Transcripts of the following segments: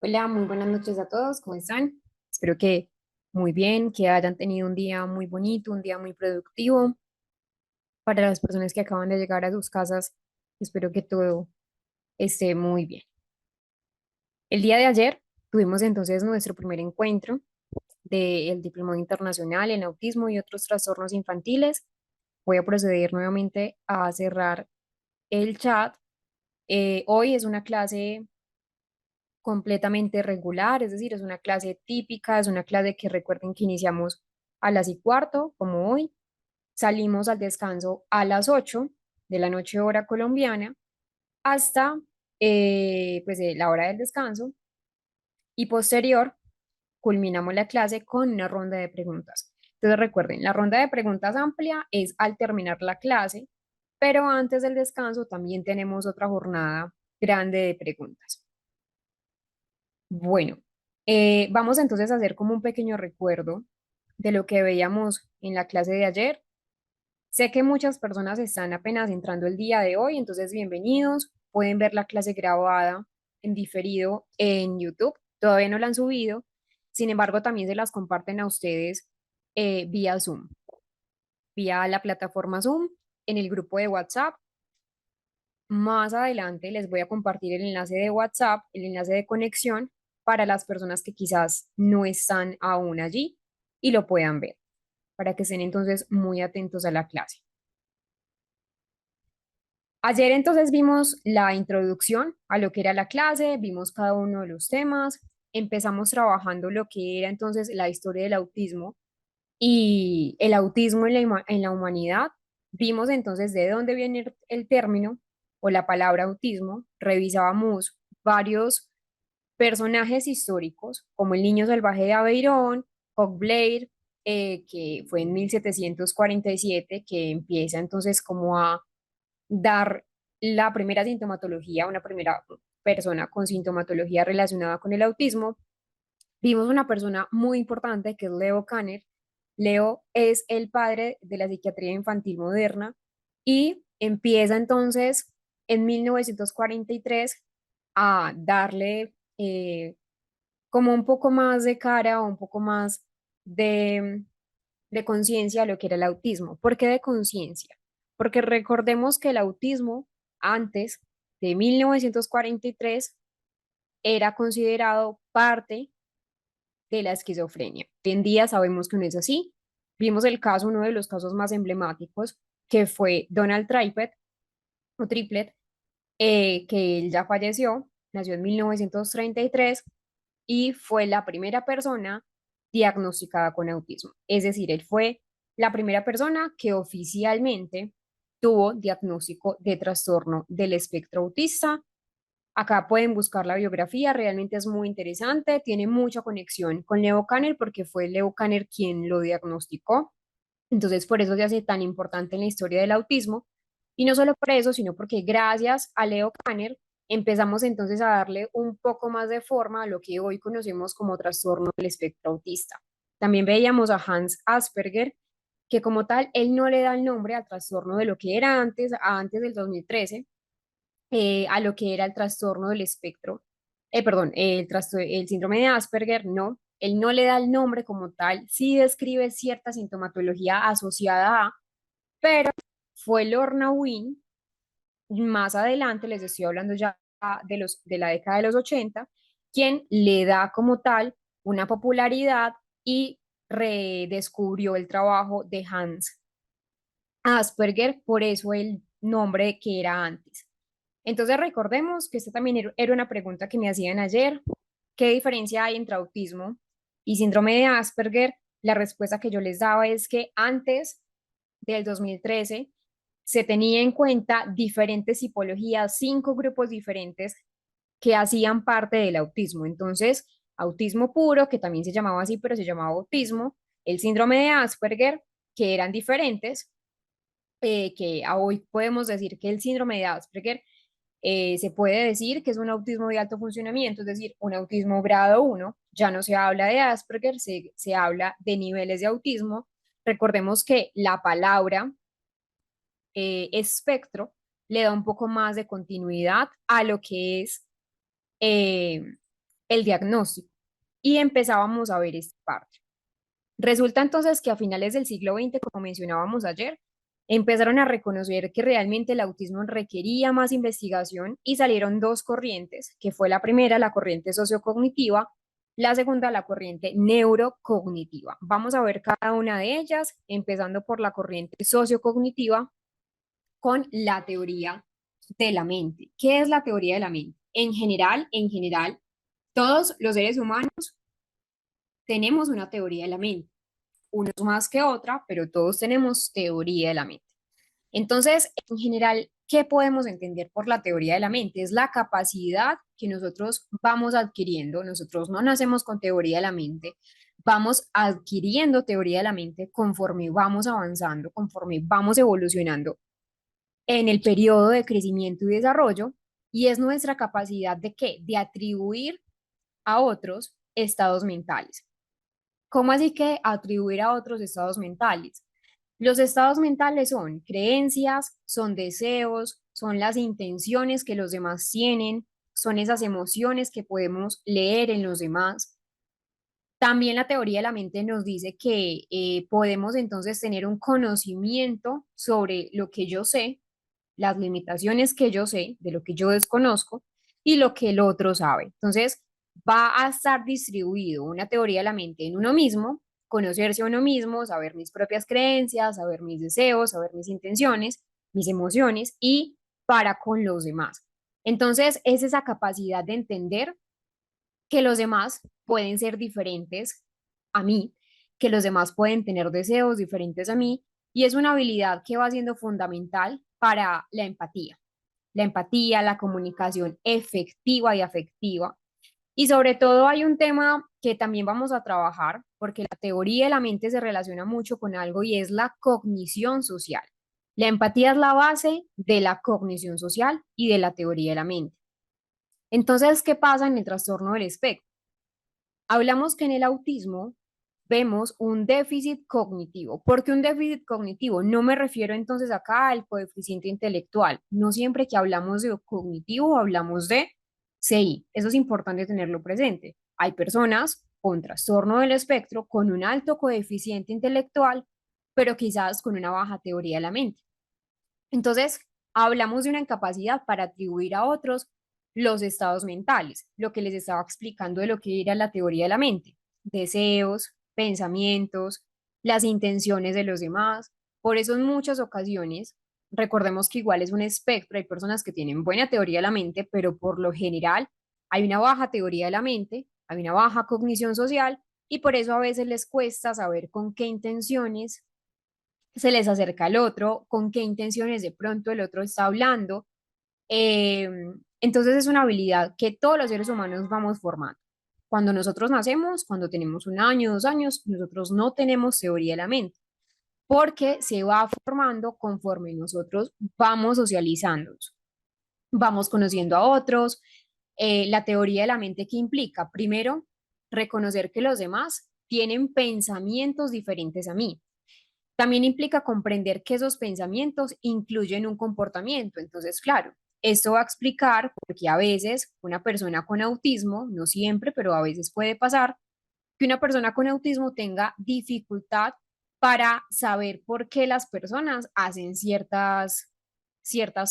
Hola, muy buenas noches a todos, ¿cómo están? Espero que muy bien, que hayan tenido un día muy bonito, un día muy productivo. Para las personas que acaban de llegar a sus casas, espero que todo esté muy bien. El día de ayer tuvimos entonces nuestro primer encuentro del Diplomado Internacional en Autismo y otros trastornos infantiles. Voy a proceder nuevamente a cerrar el chat. Hoy es una clase completamente regular, es decir, es una clase típica, es una clase que recuerden que iniciamos a las y cuarto, como hoy, salimos al descanso a las 8 de la noche hora colombiana hasta la hora del descanso y posterior culminamos la clase con una ronda de preguntas. Entonces recuerden, la ronda de preguntas amplia es al terminar la clase, pero antes del descanso también tenemos otra jornada grande de preguntas. Bueno, vamos entonces a hacer como un pequeño recuerdo de lo que veíamos en la clase de ayer. Sé que muchas personas están apenas entrando el día de hoy, entonces bienvenidos. Pueden ver la clase grabada en diferido en YouTube. Todavía no la han subido, sin embargo, también se las comparten a ustedes vía Zoom, vía la plataforma Zoom, en el grupo de WhatsApp. Más adelante les voy a compartir el enlace de WhatsApp, el enlace de conexión para las personas que quizás no están aún allí y lo puedan ver, para que estén entonces muy atentos a la clase. Ayer entonces vimos la introducción a lo que era la clase, vimos cada uno de los temas, empezamos trabajando lo que era entonces la historia del autismo y el autismo en la humanidad. Vimos entonces de dónde viene el término o la palabra autismo, revisábamos varios personajes históricos, como el niño salvaje de Aveirón, Hawk Blair, que fue en 1747, que empieza entonces como a dar la primera sintomatología, una primera persona con sintomatología relacionada con el autismo. Vimos una persona muy importante que es Leo Kanner. Leo es el padre de la psiquiatría infantil moderna y empieza entonces en 1943 a darle como un poco más de cara o un poco más de, de conciencia a lo que era el autismo. ¿Por qué de conciencia? Porque recordemos que el autismo antes de 1943 era considerado parte de la esquizofrenia. Hoy en día sabemos que no es así. Vimos el caso, uno de los casos más emblemáticos, que fue Donald Triplet, o Triplet, que él ya falleció, nació en 1933 y fue la primera persona diagnosticada con autismo. Es decir, él fue la primera persona que oficialmente tuvo diagnóstico de trastorno del espectro autista. Acá pueden buscar la biografía, realmente es muy interesante, tiene mucha conexión con Leo Kanner porque fue Leo Kanner quien lo diagnosticó. Entonces, por eso se hace tan importante en la historia del autismo. Y no solo por eso, sino porque gracias a Leo Kanner empezamos entonces a darle un poco más de forma a lo que hoy conocemos como trastorno del espectro autista. También veíamos a Hans Asperger, que como tal, él no le da el nombre al trastorno de lo que era antes, antes del 2013, a lo que era el trastorno del espectro, perdón, el síndrome de Asperger, no, él no le da el nombre como tal, sí describe cierta sintomatología asociada a, pero fue Lorna Wynne, más adelante, les estoy hablando ya de la década de los 80, quien le da como tal una popularidad y redescubrió el trabajo de Hans Asperger, por eso el nombre que era antes. Entonces recordemos que esta también era una pregunta que me hacían ayer. ¿Qué diferencia hay entre autismo y síndrome de Asperger? La respuesta que yo les daba es que antes del 2013 se tenía en cuenta diferentes tipologías, 5 grupos diferentes que hacían parte del autismo. Entonces, autismo puro, que también se llamaba así, pero se llamaba autismo, el síndrome de Asperger, que eran diferentes, que a hoy podemos decir que el síndrome de Asperger se puede decir que es un autismo de alto funcionamiento, es decir, un autismo grado 1. Ya no se habla de Asperger, se habla de niveles de autismo. Recordemos que la palabra espectro le da un poco más de continuidad a lo que es el diagnóstico y empezábamos a ver esta parte. Resulta entonces que a finales del siglo XX, como mencionábamos ayer, empezaron a reconocer que realmente el autismo requería más investigación y salieron dos corrientes, que fue la primera, la corriente sociocognitiva, la segunda, la corriente neurocognitiva. Vamos a ver cada una de ellas, empezando por la corriente sociocognitiva con la teoría de la mente. ¿Qué es la teoría de la mente? En general, todos los seres humanos tenemos una teoría de la mente, unos más que otra, pero todos tenemos teoría de la mente. Entonces, en general, ¿qué podemos entender por la teoría de la mente? Es la capacidad que nosotros vamos adquiriendo. Nosotros no nacemos con teoría de la mente, vamos adquiriendo teoría de la mente conforme vamos avanzando, conforme vamos evolucionando en el periodo de crecimiento y desarrollo, y es nuestra capacidad de qué? De atribuir a otros estados mentales. ¿Cómo así que atribuir a otros estados mentales? Los estados mentales son creencias, son deseos, son las intenciones que los demás tienen, son esas emociones que podemos leer en los demás. También la teoría de la mente nos dice que podemos entonces tener un conocimiento sobre lo que yo sé, las limitaciones que yo sé, de lo que yo desconozco y lo que el otro sabe. Entonces, va a estar distribuido una teoría de la mente en uno mismo, conocerse a uno mismo, saber mis propias creencias, saber mis deseos, saber mis intenciones, mis emociones y para con los demás. Entonces, es esa capacidad de entender que los demás pueden ser diferentes a mí, que los demás pueden tener deseos diferentes a mí, y es una habilidad que va siendo fundamental para la empatía, la comunicación efectiva y afectiva. Y sobre todo hay un tema que también vamos a trabajar, porque la teoría de la mente se relaciona mucho con algo y es la cognición social. La empatía es la base de la cognición social y de la teoría de la mente. Entonces, ¿qué pasa en el trastorno del espectro? Hablamos que en el autismo vemos un déficit cognitivo. ¿Por qué un déficit cognitivo? No me refiero entonces acá al coeficiente intelectual. No siempre que hablamos de cognitivo hablamos de CI. Eso es importante tenerlo presente. Hay personas con trastorno del espectro con un alto coeficiente intelectual, pero quizás con una baja teoría de la mente. Entonces, hablamos de una incapacidad para atribuir a otros los estados mentales, lo que les estaba explicando de lo que era la teoría de la mente, deseos, pensamientos, las intenciones de los demás. Por eso en muchas ocasiones, recordemos que igual es un espectro, hay personas que tienen buena teoría de la mente, pero por lo general hay una baja teoría de la mente, hay una baja cognición social y por eso a veces les cuesta saber con qué intenciones se les acerca al otro, con qué intenciones de pronto el otro está hablando. Eh, entonces es una habilidad que todos los seres humanos vamos formando. Cuando nosotros nacemos, cuando tenemos 1 año, 2 años, nosotros no tenemos teoría de la mente, porque se va formando conforme nosotros vamos socializándonos, vamos conociendo a otros. La teoría de la mente que implica, primero, reconocer que los demás tienen pensamientos diferentes a mí. También implica comprender que esos pensamientos incluyen un comportamiento. Entonces, claro, esto va a explicar porque a veces una persona con autismo, no siempre, pero a veces puede pasar, que una persona con autismo tenga dificultad para saber por qué las personas hacen ciertas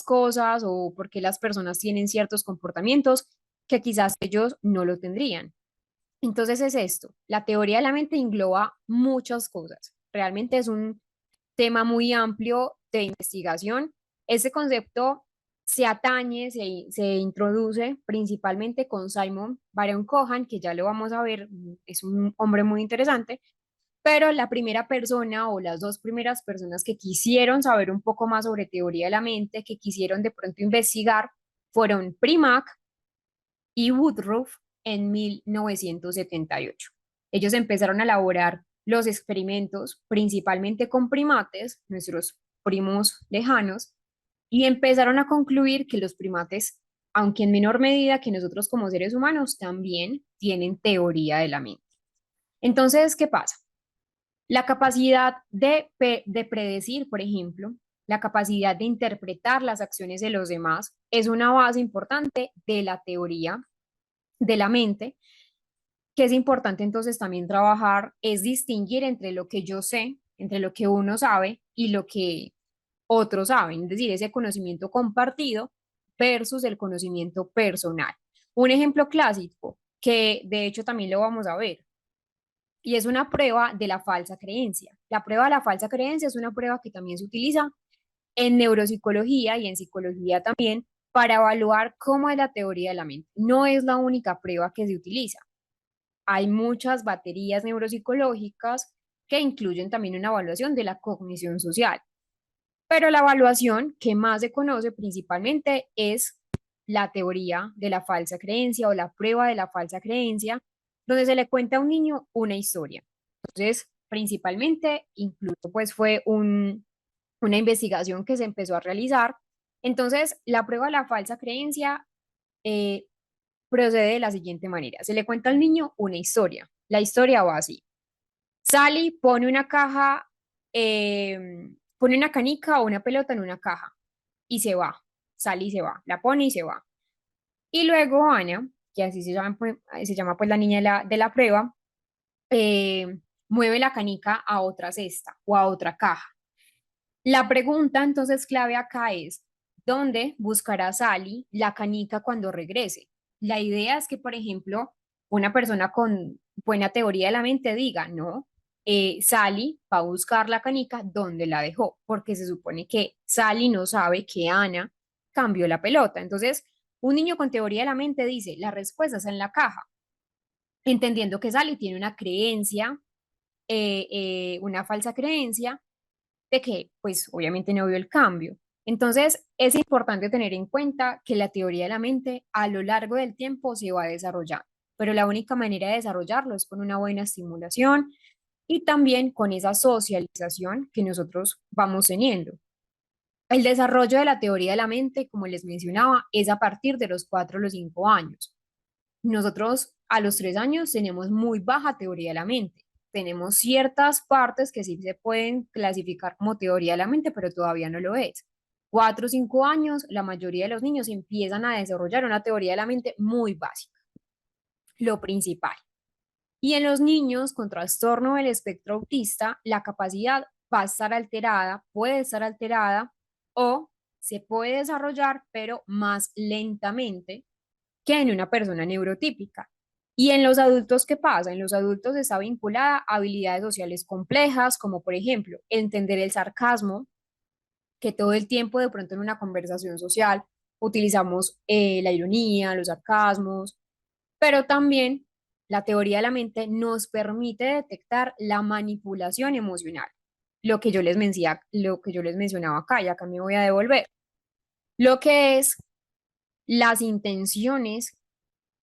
cosas o por qué las personas tienen ciertos comportamientos que quizás ellos no lo tendrían. Entonces es esto, la teoría de la mente engloba muchas cosas. Realmente es un tema muy amplio de investigación. Ese concepto se atañe, se introduce principalmente con Simon Baron Cohen, que ya lo vamos a ver, es un hombre muy interesante, pero la primera persona o las dos primeras personas que quisieron saber un poco más sobre teoría de la mente, que quisieron de pronto investigar, fueron Primack y Woodruff en 1978. Ellos empezaron a elaborar los experimentos principalmente con primates, nuestros primos lejanos, y empezaron a concluir que los primates, aunque en menor medida que nosotros como seres humanos, también tienen teoría de la mente. Entonces, ¿qué pasa? La capacidad de predecir, por ejemplo, la capacidad de interpretar las acciones de los demás es una base importante de la teoría de la mente, que es importante entonces también trabajar, es distinguir entre lo que yo sé, entre lo que uno sabe y lo que otros saben, es decir, ese conocimiento compartido versus el conocimiento personal. Un ejemplo clásico, que de hecho también lo vamos a ver, y es una prueba de la falsa creencia. La prueba de la falsa creencia es una prueba que también se utiliza en neuropsicología y en psicología también para evaluar cómo es la teoría de la mente. No es la única prueba que se utiliza. Hay muchas baterías neuropsicológicas que incluyen también una evaluación de la cognición social. Pero la evaluación que más se conoce principalmente es la teoría de la falsa creencia o la prueba de la falsa creencia, donde se le cuenta a un niño una historia. Entonces, principalmente, incluso pues fue una investigación que se empezó a realizar. Entonces, la prueba de la falsa creencia eh, procede de la siguiente manera. Se le cuenta al niño una historia. La historia va así. Sally pone una canica o una pelota en una caja y se va. Sally se va, la pone y se va. Y luego Ana, que así se llama pues la niña de la prueba, eh, mueve la canica a otra cesta o a otra caja. La pregunta entonces clave acá es, ¿dónde buscará Sally la canica cuando regrese? La idea es que, por ejemplo, una persona con buena teoría de la mente diga, no, Sally va a buscar la canica donde la dejó, porque se supone que Sally no sabe que Ana cambió la pelota. Entonces, un niño con teoría de la mente dice, la respuesta está en la caja, entendiendo que Sally tiene una creencia, una falsa creencia de que, pues, obviamente no vio el cambio. Entonces, es importante tener en cuenta que la teoría de la mente a lo largo del tiempo se va a desarrollar, pero la única manera de desarrollarlo es con una buena estimulación y también con esa socialización que nosotros vamos teniendo. El desarrollo de la teoría de la mente, como les mencionaba, es a partir de los 4 o los 5 años. Nosotros a los 3 años tenemos muy baja teoría de la mente. Tenemos ciertas partes que sí se pueden clasificar como teoría de la mente, pero todavía no lo es. 4 o 5 años, la mayoría de los niños empiezan a desarrollar una teoría de la mente muy básica, lo principal. Y en los niños con trastorno del espectro autista, la capacidad va a estar alterada, puede estar alterada o se puede desarrollar, pero más lentamente que en una persona neurotípica. Y en los adultos, ¿qué pasa? En los adultos está vinculada a habilidades sociales complejas, como por ejemplo, entender el sarcasmo, que todo el tiempo de pronto en una conversación social utilizamos la ironía, los sarcasmos, pero también la teoría de la mente nos permite detectar la manipulación emocional, lo que yo les mencionaba acá, y acá me voy a devolver, lo que es las intenciones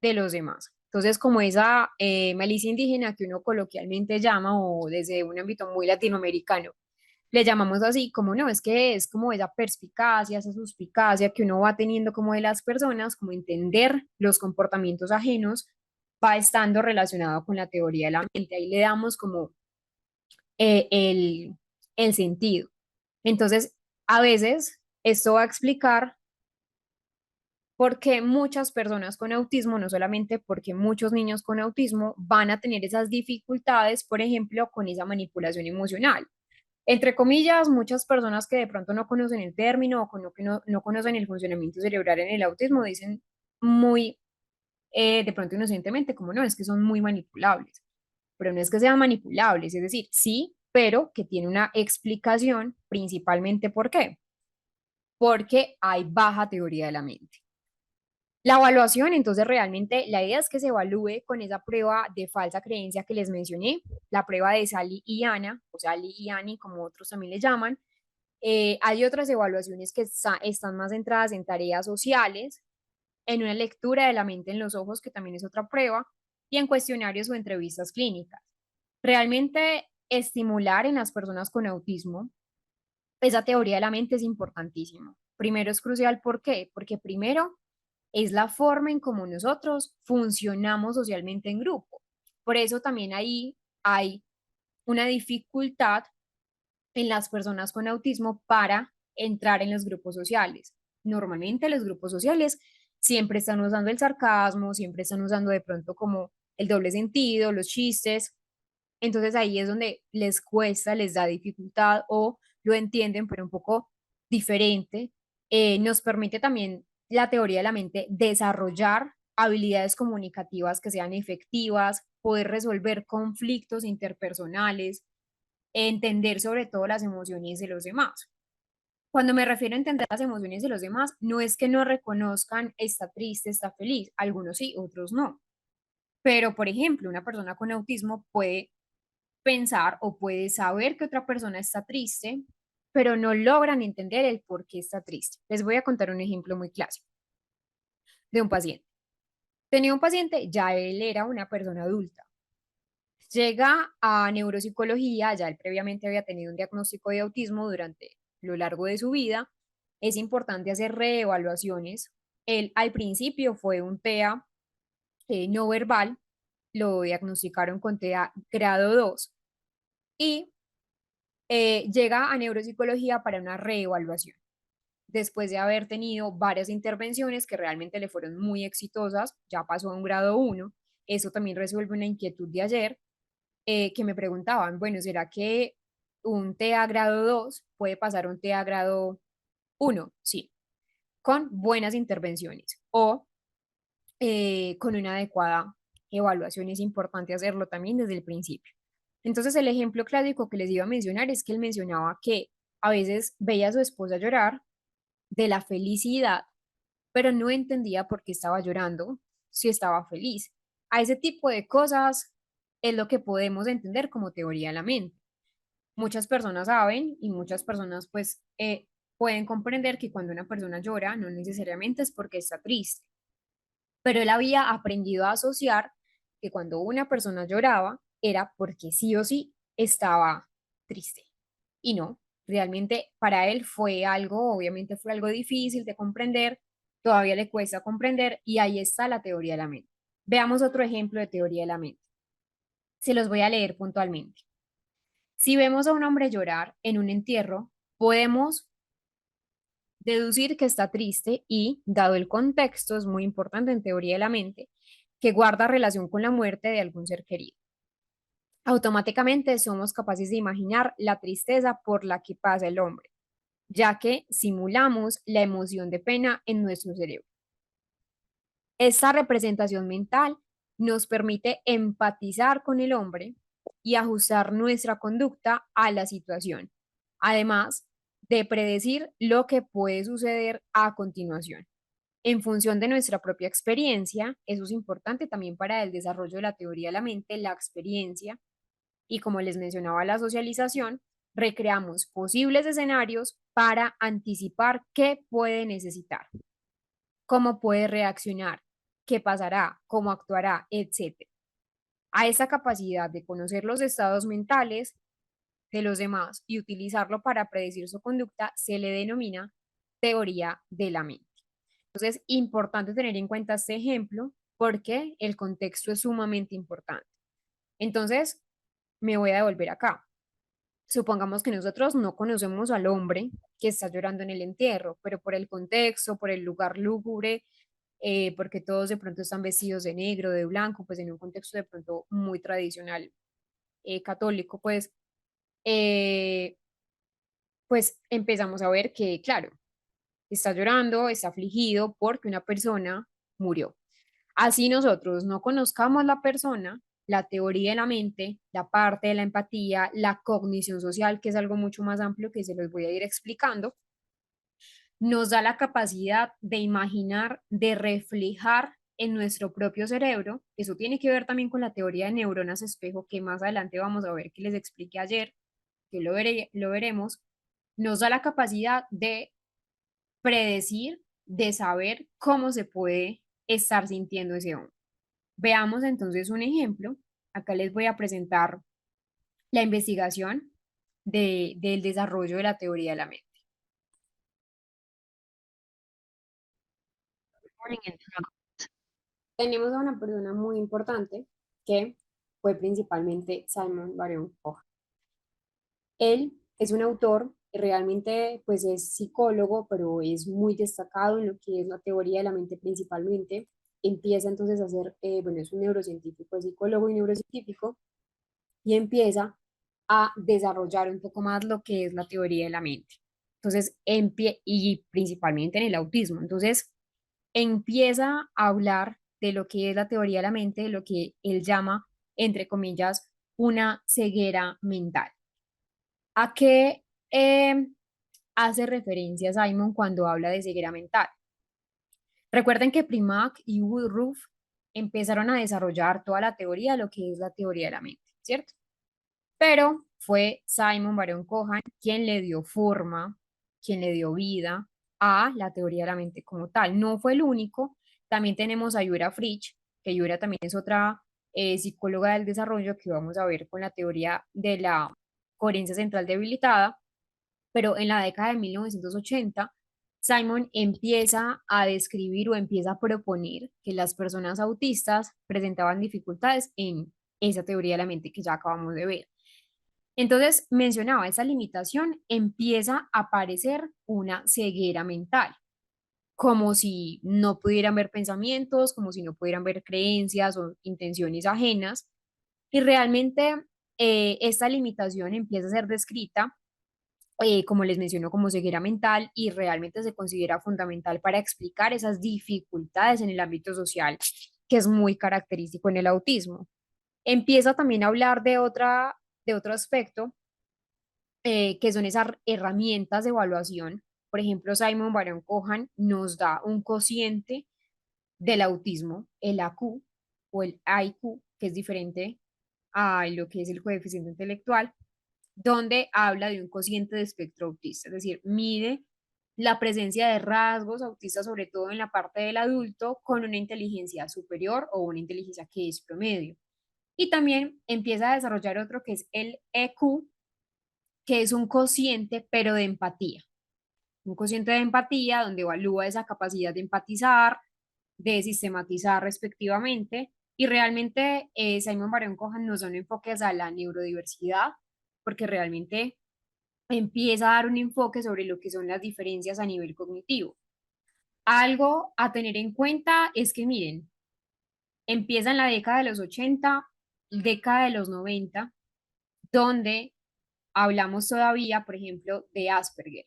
de los demás. Entonces, como esa malicia indígena que uno coloquialmente llama, o desde un ámbito muy latinoamericano, le llamamos así, como no, es que es como esa perspicacia, esa suspicacia que uno va teniendo como de las personas, como entender los comportamientos ajenos, va estando relacionado con la teoría de la mente. Ahí le damos como eh, el, el sentido. Entonces, a veces esto va a explicar porque muchas personas con autismo, no solamente porque muchos niños con autismo van a tener esas dificultades, por ejemplo, con esa manipulación emocional. Entre comillas, muchas personas que de pronto no conocen el término o no conocen el funcionamiento cerebral en el autismo dicen muy, de pronto inocentemente, como no, es que son muy manipulables. Pero no es que sean manipulables, es decir, sí, pero que tiene una explicación, principalmente ¿por qué? Porque hay baja teoría de la mente. La evaluación, entonces realmente la idea es que se evalúe con esa prueba de falsa creencia que les mencioné, la prueba de Sally y Ana, o Sally y Annie, como otros también le llaman. Hay otras evaluaciones que están más centradas en tareas sociales, en una lectura de la mente en los ojos, que también es otra prueba, y en cuestionarios o entrevistas clínicas. Realmente estimular en las personas con autismo esa teoría de la mente es importantísimo. Primero es crucial, ¿por qué? Porque primero es la forma en cómo nosotros funcionamos socialmente en grupo. Por eso también ahí hay una dificultad en las personas con autismo para entrar en los grupos sociales. Normalmente los grupos sociales siempre están usando el sarcasmo, siempre están usando de pronto como el doble sentido, los chistes. Entonces ahí es donde les cuesta, les da dificultad o lo entienden, pero un poco diferente. Nos permite también la teoría de la mente desarrollar habilidades comunicativas que sean efectivas, poder resolver conflictos interpersonales, entender sobre todo las emociones de los demás. Cuando me refiero a entender las emociones de los demás, no es que no reconozcan está triste, está feliz, algunos sí, otros no. Pero, por ejemplo, una persona con autismo puede pensar o puede saber que otra persona está triste, pero no logran entender el por qué está triste. Les voy a contar un ejemplo muy clásico de un paciente. Tenía un paciente, ya él era una persona adulta. Llega a neuropsicología, ya él previamente había tenido un diagnóstico de autismo durante lo largo de su vida. Es importante hacer reevaluaciones. Él al principio fue un TEA no verbal, lo diagnosticaron con TEA grado 2 y llega a neuropsicología para una reevaluación. Después de haber tenido varias intervenciones que realmente le fueron muy exitosas, ya pasó a un grado 1. Eso también resuelve una inquietud de ayer, que me preguntaban, bueno, ¿será que un TEA grado 2 puede pasar a un TEA grado 1? Sí, con buenas intervenciones o con una adecuada evaluación. Es importante hacerlo también desde el principio. Entonces, el ejemplo clásico que les iba a mencionar es que él mencionaba que a veces veía a su esposa llorar de la felicidad, pero no entendía por qué estaba llorando, si estaba feliz. A ese tipo de cosas es lo que podemos entender como teoría de la mente. Muchas personas saben y muchas personas pues pueden comprender que cuando una persona llora no necesariamente es porque está triste, pero él había aprendido a asociar que cuando una persona lloraba era porque sí o sí estaba triste. Y no, realmente para él fue algo, obviamente fue algo difícil de comprender, todavía le cuesta comprender y ahí está la teoría de la mente. Veamos otro ejemplo de teoría de la mente. Se los voy a leer puntualmente. Si vemos a un hombre llorar en un entierro, podemos deducir que está triste y, dado el contexto, es muy importante en teoría de la mente, que guarda relación con la muerte de algún ser querido. Automáticamente somos capaces de imaginar la tristeza por la que pasa el hombre, ya que simulamos la emoción de pena en nuestro cerebro. Esta representación mental nos permite empatizar con el hombre y ajustar nuestra conducta a la situación, además de predecir lo que puede suceder a continuación. En función de nuestra propia experiencia, eso es importante también para el desarrollo de la teoría de la mente, la experiencia, y como les mencionaba, la socialización, recreamos posibles escenarios para anticipar qué puede necesitar, cómo puede reaccionar, qué pasará, cómo actuará, etcétera. A esa capacidad de conocer los estados mentales de los demás y utilizarlo para predecir su conducta se le denomina teoría de la mente. Entonces, importante tener en cuenta este ejemplo porque el contexto es sumamente importante. Entonces, me voy a devolver acá. Supongamos que nosotros no conocemos al hombre que está llorando en el entierro, pero por el contexto, por el lugar lúgubre, porque todos de pronto están vestidos de negro, de blanco, pues en un contexto de pronto muy tradicional católico, eh, pues empezamos a ver que, claro, está llorando, está afligido porque una persona murió. Así nosotros no conozcamos la persona, la teoría de la mente, la parte de la empatía, la cognición social, que es algo mucho más amplio que se los voy a ir explicando, nos da la capacidad de imaginar, de reflejar en nuestro propio cerebro. Eso tiene que ver también con la teoría de neuronas espejo, que más adelante vamos a ver que les expliqué ayer, que lo veremos. Nos da la capacidad de predecir, de saber cómo se puede estar sintiendo ese hombre. Veamos entonces un ejemplo. Acá les voy a presentar la investigación del desarrollo de la teoría de la mente. Tenemos a una persona muy importante que fue principalmente Simon Baron Cohen. Él es un autor realmente pues es psicólogo, pero es muy destacado en lo que es la teoría de la mente principalmente. Empieza entonces a hacer, bueno, es un neurocientífico, es psicólogo y neurocientífico, y empieza a desarrollar un poco más lo que es la teoría de la mente. Entonces, y principalmente en el autismo. Entonces, empieza a hablar de lo que es la teoría de la mente, de lo que él llama, entre comillas, una ceguera mental. ¿A qué hace referencia Simon cuando habla de ceguera mental? Recuerden que Primack y Woodruff empezaron a desarrollar toda la teoría de lo que es la teoría de la mente, ¿cierto? Pero fue Simon Baron Cohen quien le dio forma, quien le dio vida a la teoría de la mente como tal. No fue el único, también tenemos a Yura Fritsch, que Yura también es otra psicóloga del desarrollo que vamos a ver con la teoría de la coherencia central debilitada, pero en la década de 1980, Simon empieza a describir o empieza a proponer que las personas autistas presentaban dificultades en esa teoría de la mente que ya acabamos de ver. Entonces, mencionaba esa limitación, empieza a aparecer una ceguera mental, como si no pudieran ver pensamientos, como si no pudieran ver creencias o intenciones ajenas. Y realmente esta limitación empieza a ser descrita, como les menciono, como ceguera mental y realmente se considera fundamental para explicar esas dificultades en el ámbito social, que es muy característico en el autismo. Empieza también a hablar de otro aspecto, que son esas herramientas de evaluación. Por ejemplo, Simon Baron Cohen nos da un cociente del autismo, el AQ o el IQ, que es diferente a lo que es el coeficiente intelectual, donde habla de un cociente de espectro autista, es decir, mide la presencia de rasgos autistas, sobre todo en la parte del adulto, con una inteligencia superior o una inteligencia que es promedio. Y también empieza a desarrollar otro que es el EQ, que es un cociente, pero de empatía. Un cociente de empatía donde evalúa esa capacidad de empatizar, de sistematizar respectivamente. Y realmente Simon Baron Cohen nos da un enfoque a la neurodiversidad, porque realmente empieza a dar un enfoque sobre lo que son las diferencias a nivel cognitivo. Algo a tener en cuenta es que, miren, empieza en la década de los 80, década de los 90, donde hablamos todavía, por ejemplo, de Asperger,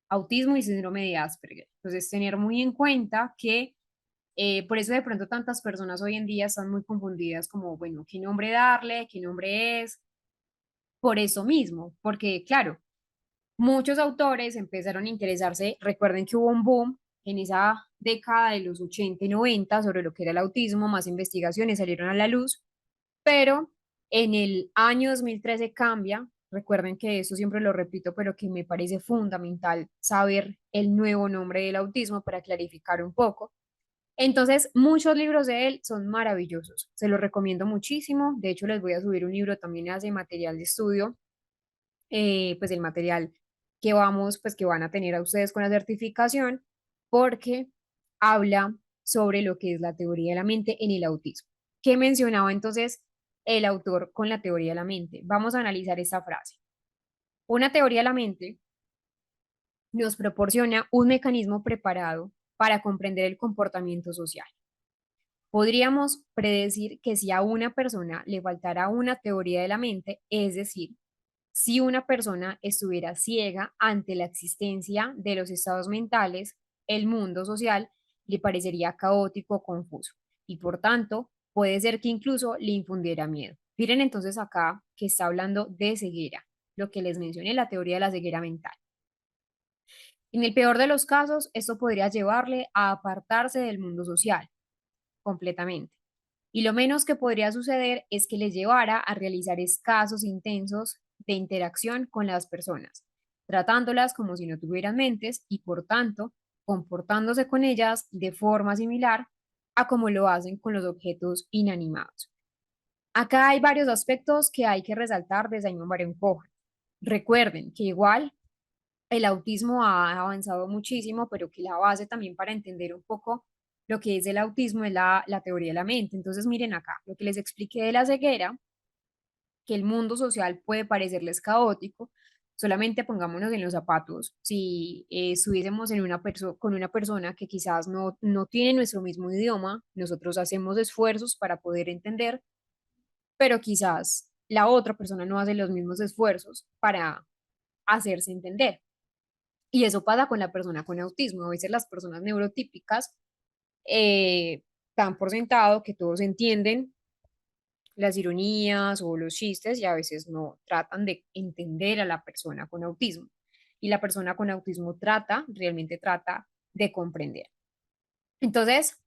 autismo y síndrome de Asperger. Entonces, tener muy en cuenta que por eso de pronto tantas personas hoy en día están muy confundidas como, bueno, ¿qué nombre darle? ¿Qué nombre es? Por eso mismo, porque claro, muchos autores empezaron a interesarse, recuerden que hubo un boom en esa década de los 80 y 90 sobre lo que era el autismo, más investigaciones salieron a la luz, pero en el año 2013 cambia. Recuerden que eso siempre lo repito, pero que me parece fundamental saber el nuevo nombre del autismo para clarificar un poco. Entonces, muchos libros de él son maravillosos, se los recomiendo muchísimo. De hecho, les voy a subir un libro también hace material de estudio, pues el material que vamos, pues que van a tener a ustedes con la certificación, porque habla sobre lo que es la teoría de la mente en el autismo. ¿Qué mencionaba entonces el autor con la teoría de la mente? Vamos a analizar esta frase. Una teoría de la mente nos proporciona un mecanismo preparado para comprender el comportamiento social. Podríamos predecir que si a una persona le faltara una teoría de la mente, es decir, si una persona estuviera ciega ante la existencia de los estados mentales, el mundo social le parecería caótico o confuso y por tanto puede ser que incluso le infundiera miedo. Miren entonces acá que está hablando de ceguera, lo que les mencioné, la teoría de la ceguera mental. En el peor de los casos, esto podría llevarle a apartarse del mundo social completamente. Y lo menos que podría suceder es que le llevara a realizar escasos intensos de interacción con las personas, tratándolas como si no tuvieran mentes y por tanto comportándose con ellas de forma similar a como lo hacen con los objetos inanimados. Acá hay varios aspectos que hay que resaltar de Simon Baron Cohen. Recuerden que igual el autismo ha avanzado muchísimo, pero que la base también para entender un poco lo que es el autismo es la teoría de la mente. Entonces, miren acá, lo que les expliqué de la ceguera, que el mundo social puede parecerles caótico, Solamente pongámonos en los zapatos. Si estuviésemos en con una persona que quizás no tiene nuestro mismo idioma, nosotros hacemos esfuerzos para poder entender, pero quizás la otra persona no hace los mismos esfuerzos para hacerse entender. Y eso pasa con la persona con autismo. A veces las personas neurotípicas dan por sentado que todos entienden las ironías o los chistes y a veces no tratan de entender a la persona con autismo. Y la persona con autismo realmente trata de comprender. Entonces,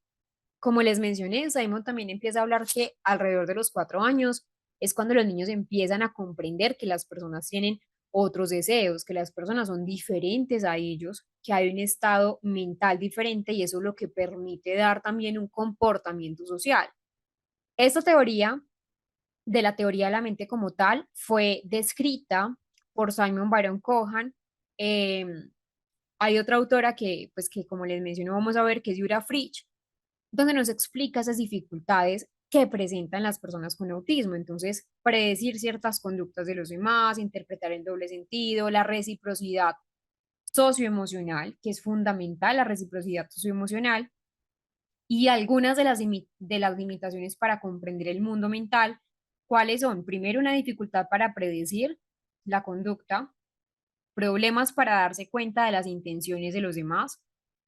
como les mencioné, Simon también empieza a hablar que alrededor de los 4 años es cuando los niños empiezan a comprender que las personas tienen otros deseos, que las personas son diferentes a ellos, que hay un estado mental diferente y eso es lo que permite dar también un comportamiento social. Esta teoría de la teoría de la mente como tal fue descrita por Simon Baron Cohen. Eh, Hay otra autora que como les menciono, vamos a ver que es Yura Fritsch, donde nos explica esas dificultades que presentan las personas con autismo. Entonces, predecir ciertas conductas de los demás, interpretar en doble sentido, la reciprocidad socioemocional, que es fundamental, la reciprocidad socioemocional, y algunas de las limitaciones para comprender el mundo mental, ¿cuáles son? Primero, una dificultad para predecir la conducta, problemas para darse cuenta de las intenciones de los demás,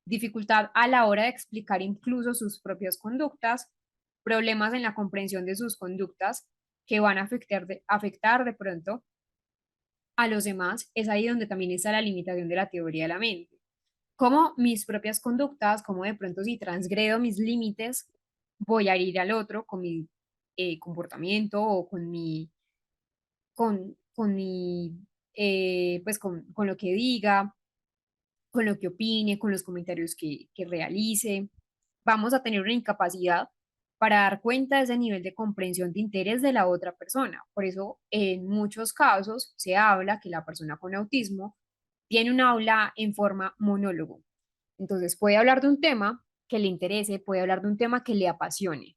dificultad a la hora de explicar incluso sus propias conductas, problemas en la comprensión de sus conductas que van a afectar de pronto a los demás. Es ahí donde también está la limitación de la teoría de la mente. Como mis propias conductas, como de pronto si transgredo mis límites, voy a herir al otro con mi comportamiento o con mi, pues con lo que diga, con lo que opine, con los comentarios que realice. Vamos a tener una incapacidad para dar cuenta de ese nivel de comprensión de interés de la otra persona. Por eso, en muchos casos se habla que la persona con autismo tiene un habla en forma monólogo. Entonces, puede hablar de un tema que le interese, puede hablar de un tema que le apasione.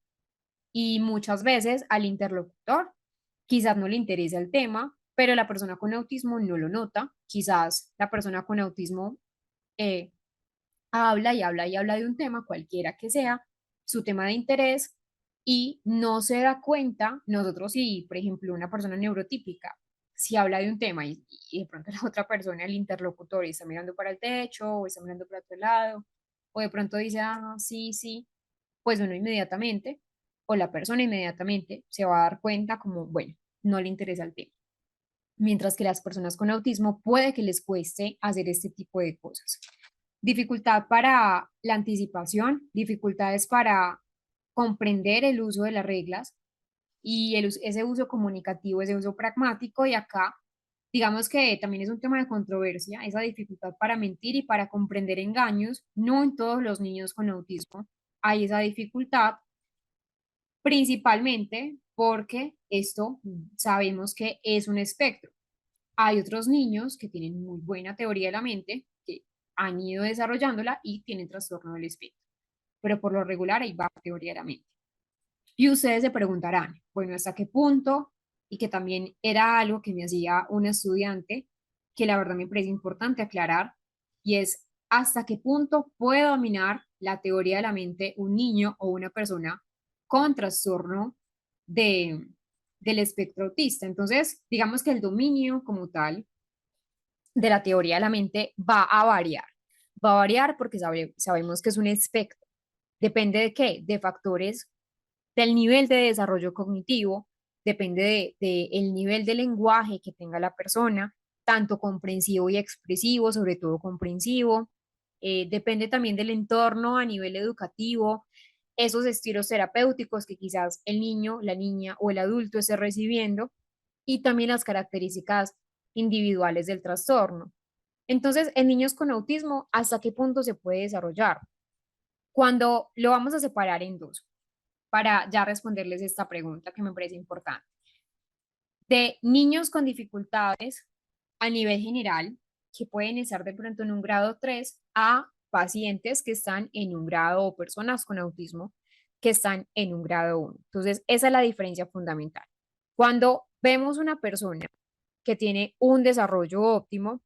Y muchas veces al interlocutor quizás no le interesa el tema, pero la persona con autismo no lo nota. Quizás la persona con autismo eh, habla y habla y habla de un tema, cualquiera que sea, su tema de interés, y no se da cuenta, nosotros si, por ejemplo, una persona neurotípica, si habla de un tema y de pronto la otra persona, el interlocutor, está mirando para el techo o está mirando para otro lado, o de pronto dice, ah, sí, sí, pues uno inmediatamente, o la persona inmediatamente se va a dar cuenta como, bueno, no le interesa el tema. Mientras que las personas con autismo puede que les cueste hacer este tipo de cosas. Dificultad para la anticipación, dificultades para comprender el uso de las reglas y ese uso comunicativo, ese uso pragmático. Y acá, digamos que también es un tema de controversia, esa dificultad para mentir y para comprender engaños. No en todos los niños con autismo hay esa dificultad, principalmente porque esto sabemos que es un espectro. Hay otros niños que tienen muy buena teoría de la mente, que han ido desarrollándola y tienen trastorno del espectro, pero por lo regular hay baja teoría de la mente. Y ustedes se preguntarán, bueno, ¿hasta qué punto? Y que también era algo que me hacía un estudiante, que la verdad me parece importante aclarar, y es hasta qué punto puede dominar la teoría de la mente un niño o una persona con trastorno de, del espectro autista. Entonces, digamos que el dominio como tal de la teoría de la mente va a variar. Va a variar porque sabemos que es un espectro. Depende de qué, de factores del nivel de desarrollo cognitivo, depende de el nivel de lenguaje que tenga la persona, tanto comprensivo y expresivo, sobre todo comprensivo. Depende también del entorno a nivel educativo, esos estilos terapéuticos que quizás el niño, la niña o el adulto esté recibiendo y también las características individuales del trastorno. Entonces, en niños con autismo, ¿hasta qué punto se puede desarrollar? Cuando lo vamos a separar en dos, para ya responderles esta pregunta que me parece importante. De niños con dificultades a nivel general, que pueden estar de pronto en un grado 3, a pacientes que están en un grado o personas con autismo que están en un grado 1. Entonces, esa es la diferencia fundamental. Cuando vemos una persona que tiene un desarrollo óptimo.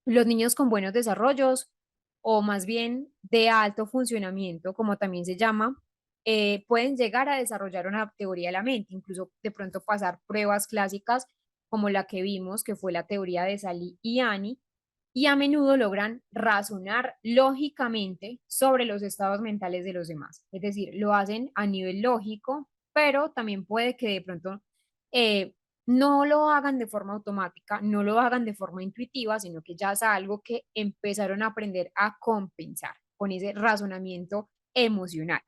Los niños con buenos desarrollos, o más bien de alto funcionamiento, como también se llama, pueden llegar a desarrollar una teoría de la mente, incluso de pronto pasar pruebas clásicas como la que vimos, que fue la teoría de Sally y Annie, y a menudo logran razonar lógicamente sobre los estados mentales de los demás. Es decir, lo hacen a nivel lógico, pero también puede que de pronto eh, no lo hagan de forma automática, no lo hagan de forma intuitiva, sino que ya es algo que empezaron a aprender a compensar con ese razonamiento emocional.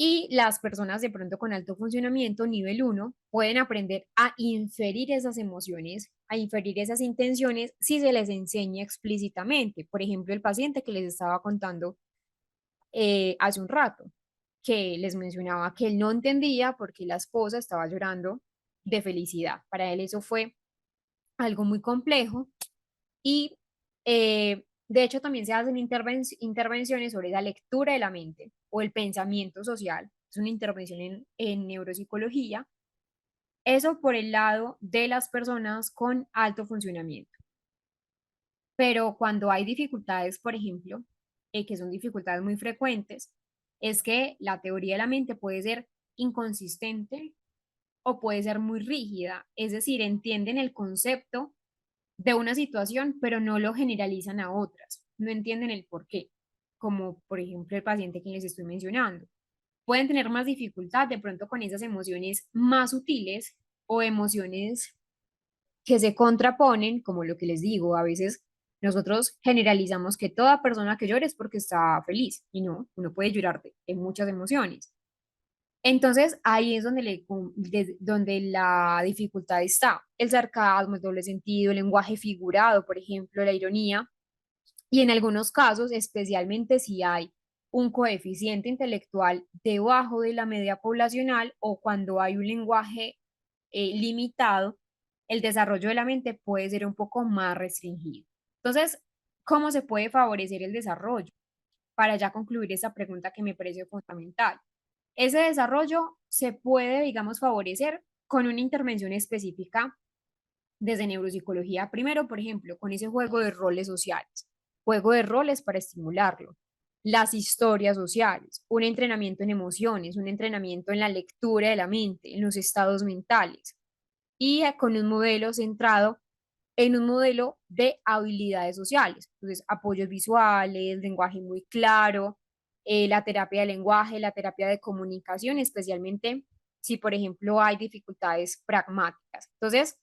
Y las personas de pronto con alto funcionamiento, nivel uno, pueden aprender a inferir esas emociones, a inferir esas intenciones si se les enseña explícitamente. Por ejemplo, el paciente que les estaba contando hace un rato, que les mencionaba que él no entendía por qué la esposa estaba llorando de felicidad. Para él eso fue algo muy complejo y de hecho también se hacen intervenciones sobre la lectura de la mente o el pensamiento social. Es una intervención en neuropsicología. Eso por el lado de las personas con alto funcionamiento. Pero cuando hay dificultades, por ejemplo, que son dificultades muy frecuentes, es que la teoría de la mente puede ser inconsistente o puede ser muy rígida, es decir, entienden el concepto de una situación, pero no lo generalizan a otras, no entienden el por qué, como por ejemplo el paciente que les estoy mencionando. Pueden tener más dificultad de pronto con esas emociones más sutiles o emociones que se contraponen, como lo que les digo, a veces nosotros generalizamos que toda persona que llora es porque está feliz y no, uno puede llorar de muchas emociones. Entonces ahí es donde, donde la dificultad está. El sarcasmo, el doble sentido, el lenguaje figurado, por ejemplo, la ironía, y en algunos casos, especialmente si hay un coeficiente intelectual debajo de la media poblacional o cuando hay un lenguaje limitado, el desarrollo de la mente puede ser un poco más restringido. Entonces, ¿cómo se puede favorecer el desarrollo? Para ya concluir esa pregunta que me parece fundamental. Ese desarrollo se puede, digamos, favorecer con una intervención específica desde neuropsicología. Primero, por ejemplo, con ese juego de roles sociales, juego de roles para estimularlo, las historias sociales, un entrenamiento en emociones, un entrenamiento en la lectura de la mente, en los estados mentales y con un modelo centrado en un modelo de habilidades sociales. Entonces, apoyos visuales, lenguaje muy claro, la terapia de lenguaje, la terapia de comunicación, especialmente si, por ejemplo, hay dificultades pragmáticas. Entonces,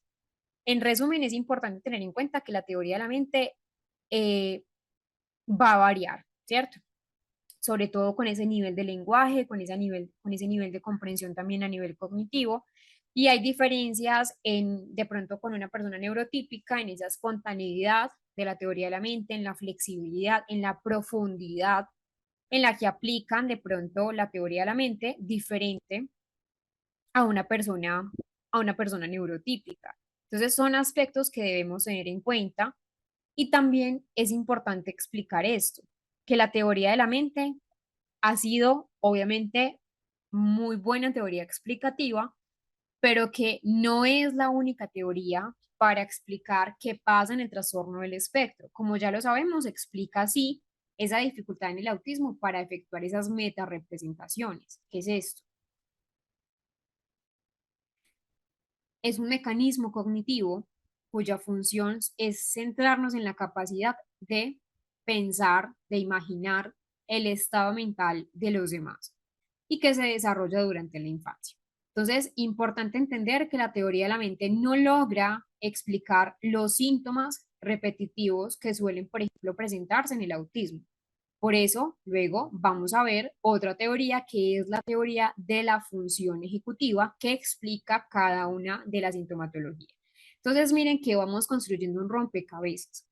en resumen, es importante tener en cuenta que la teoría de la mente eh, va a variar, ¿cierto? Sobre todo con ese nivel de lenguaje, con ese nivel de comprensión también a nivel cognitivo. Y hay diferencias de pronto con una persona neurotípica, en esa espontaneidad de la teoría de la mente, en la flexibilidad, en la profundidad en la que aplican de pronto la teoría de la mente diferente a a una persona neurotípica. Entonces son aspectos que debemos tener en cuenta y también es importante explicar esto, que la teoría de la mente ha sido obviamente muy buena teoría explicativa, pero que no es la única teoría para explicar qué pasa en el trastorno del espectro. Como ya lo sabemos, explica así esa dificultad en el autismo para efectuar esas metarepresentaciones. ¿Qué es esto? Es un mecanismo cognitivo cuya función es centrarnos en la capacidad de pensar, de imaginar el estado mental de los demás y que se desarrolla durante la infancia. Entonces, importante entender que la teoría de la mente no logra explicar los síntomas repetitivos que suelen, por ejemplo, presentarse en el autismo. Por eso, luego vamos a ver otra teoría que es la teoría de la función ejecutiva que explica cada una de las sintomatologías. Entonces, miren que vamos construyendo un rompecabezas.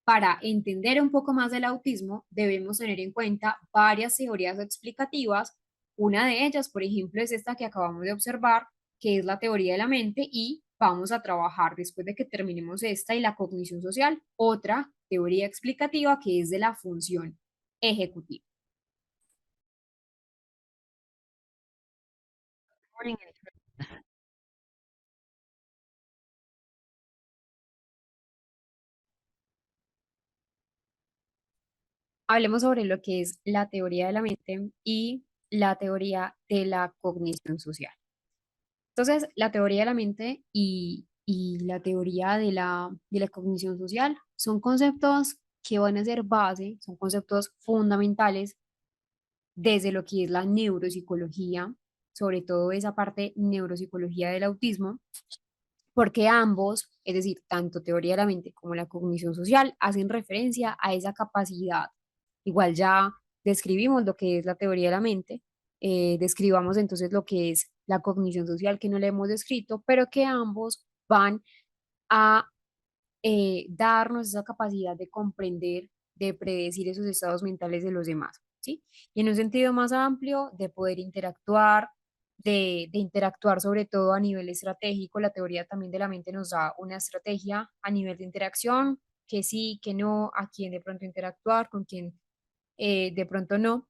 Para entender un poco más del autismo, debemos tener en cuenta varias teorías explicativas. Una de ellas, por ejemplo, es esta que acabamos de observar, que es la teoría de la mente, y vamos a trabajar después de que terminemos esta y la cognición social, otra teoría explicativa que es de la función ejecutiva. Hablemos sobre lo que es la teoría de la mente y la teoría de la cognición social. Entonces, la teoría de la mente y la teoría de la cognición social son conceptos que van a ser base, son conceptos fundamentales desde lo que es la neuropsicología, sobre todo esa parte neuropsicología del autismo, porque ambos, es decir, tanto teoría de la mente como la cognición social, hacen referencia a esa capacidad. Igual ya describimos lo que es la teoría de la mente, describamos entonces lo que es la cognición social que no le hemos descrito, pero que ambos van a darnos esa capacidad de comprender, de predecir esos estados mentales de los demás, ¿sí? Y en un sentido más amplio, de poder interactuar, de interactuar sobre todo a nivel estratégico. La teoría también de la mente nos da una estrategia a nivel de interacción, que sí, que no, a quién de pronto interactuar, con quién de pronto no,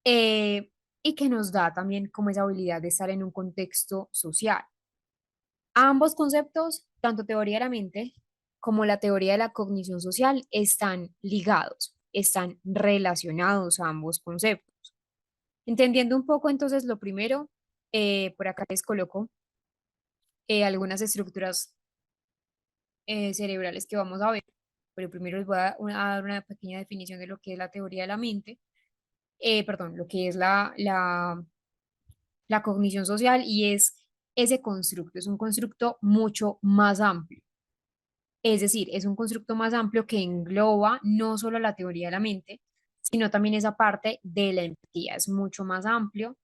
eh, y que nos da también como esa habilidad de estar en un contexto social. Ambos conceptos, tanto teoría de la mente como la teoría de la cognición social, están ligados, están relacionados a ambos conceptos. Entendiendo un poco entonces lo primero, por acá les coloco algunas estructuras cerebrales que vamos a ver, pero primero les voy a dar una pequeña definición de lo que es la teoría de la mente, perdón, lo que es la cognición social y es ese constructo, es un constructo mucho más amplio. Es decir, es un constructo más amplio que engloba no solo la teoría de la mente, sino también esa parte de la empatía. Es mucho más amplio,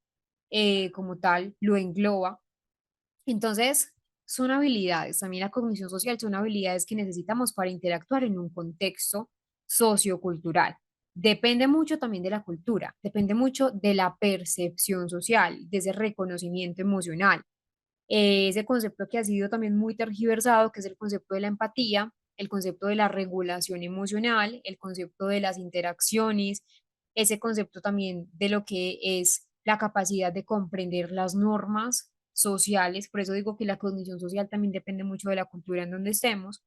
como tal, lo engloba. Entonces, son habilidades, también la cognición social son habilidades que necesitamos para interactuar en un contexto sociocultural. Depende mucho también de la cultura, depende mucho de la percepción social, de ese reconocimiento emocional, ese concepto que ha sido también muy tergiversado, que es el concepto de la empatía, el concepto de la regulación emocional, el concepto de las interacciones, ese concepto también de lo que es la capacidad de comprender las normas sociales. Por eso digo que la cognición social también depende mucho de la cultura en donde estemos,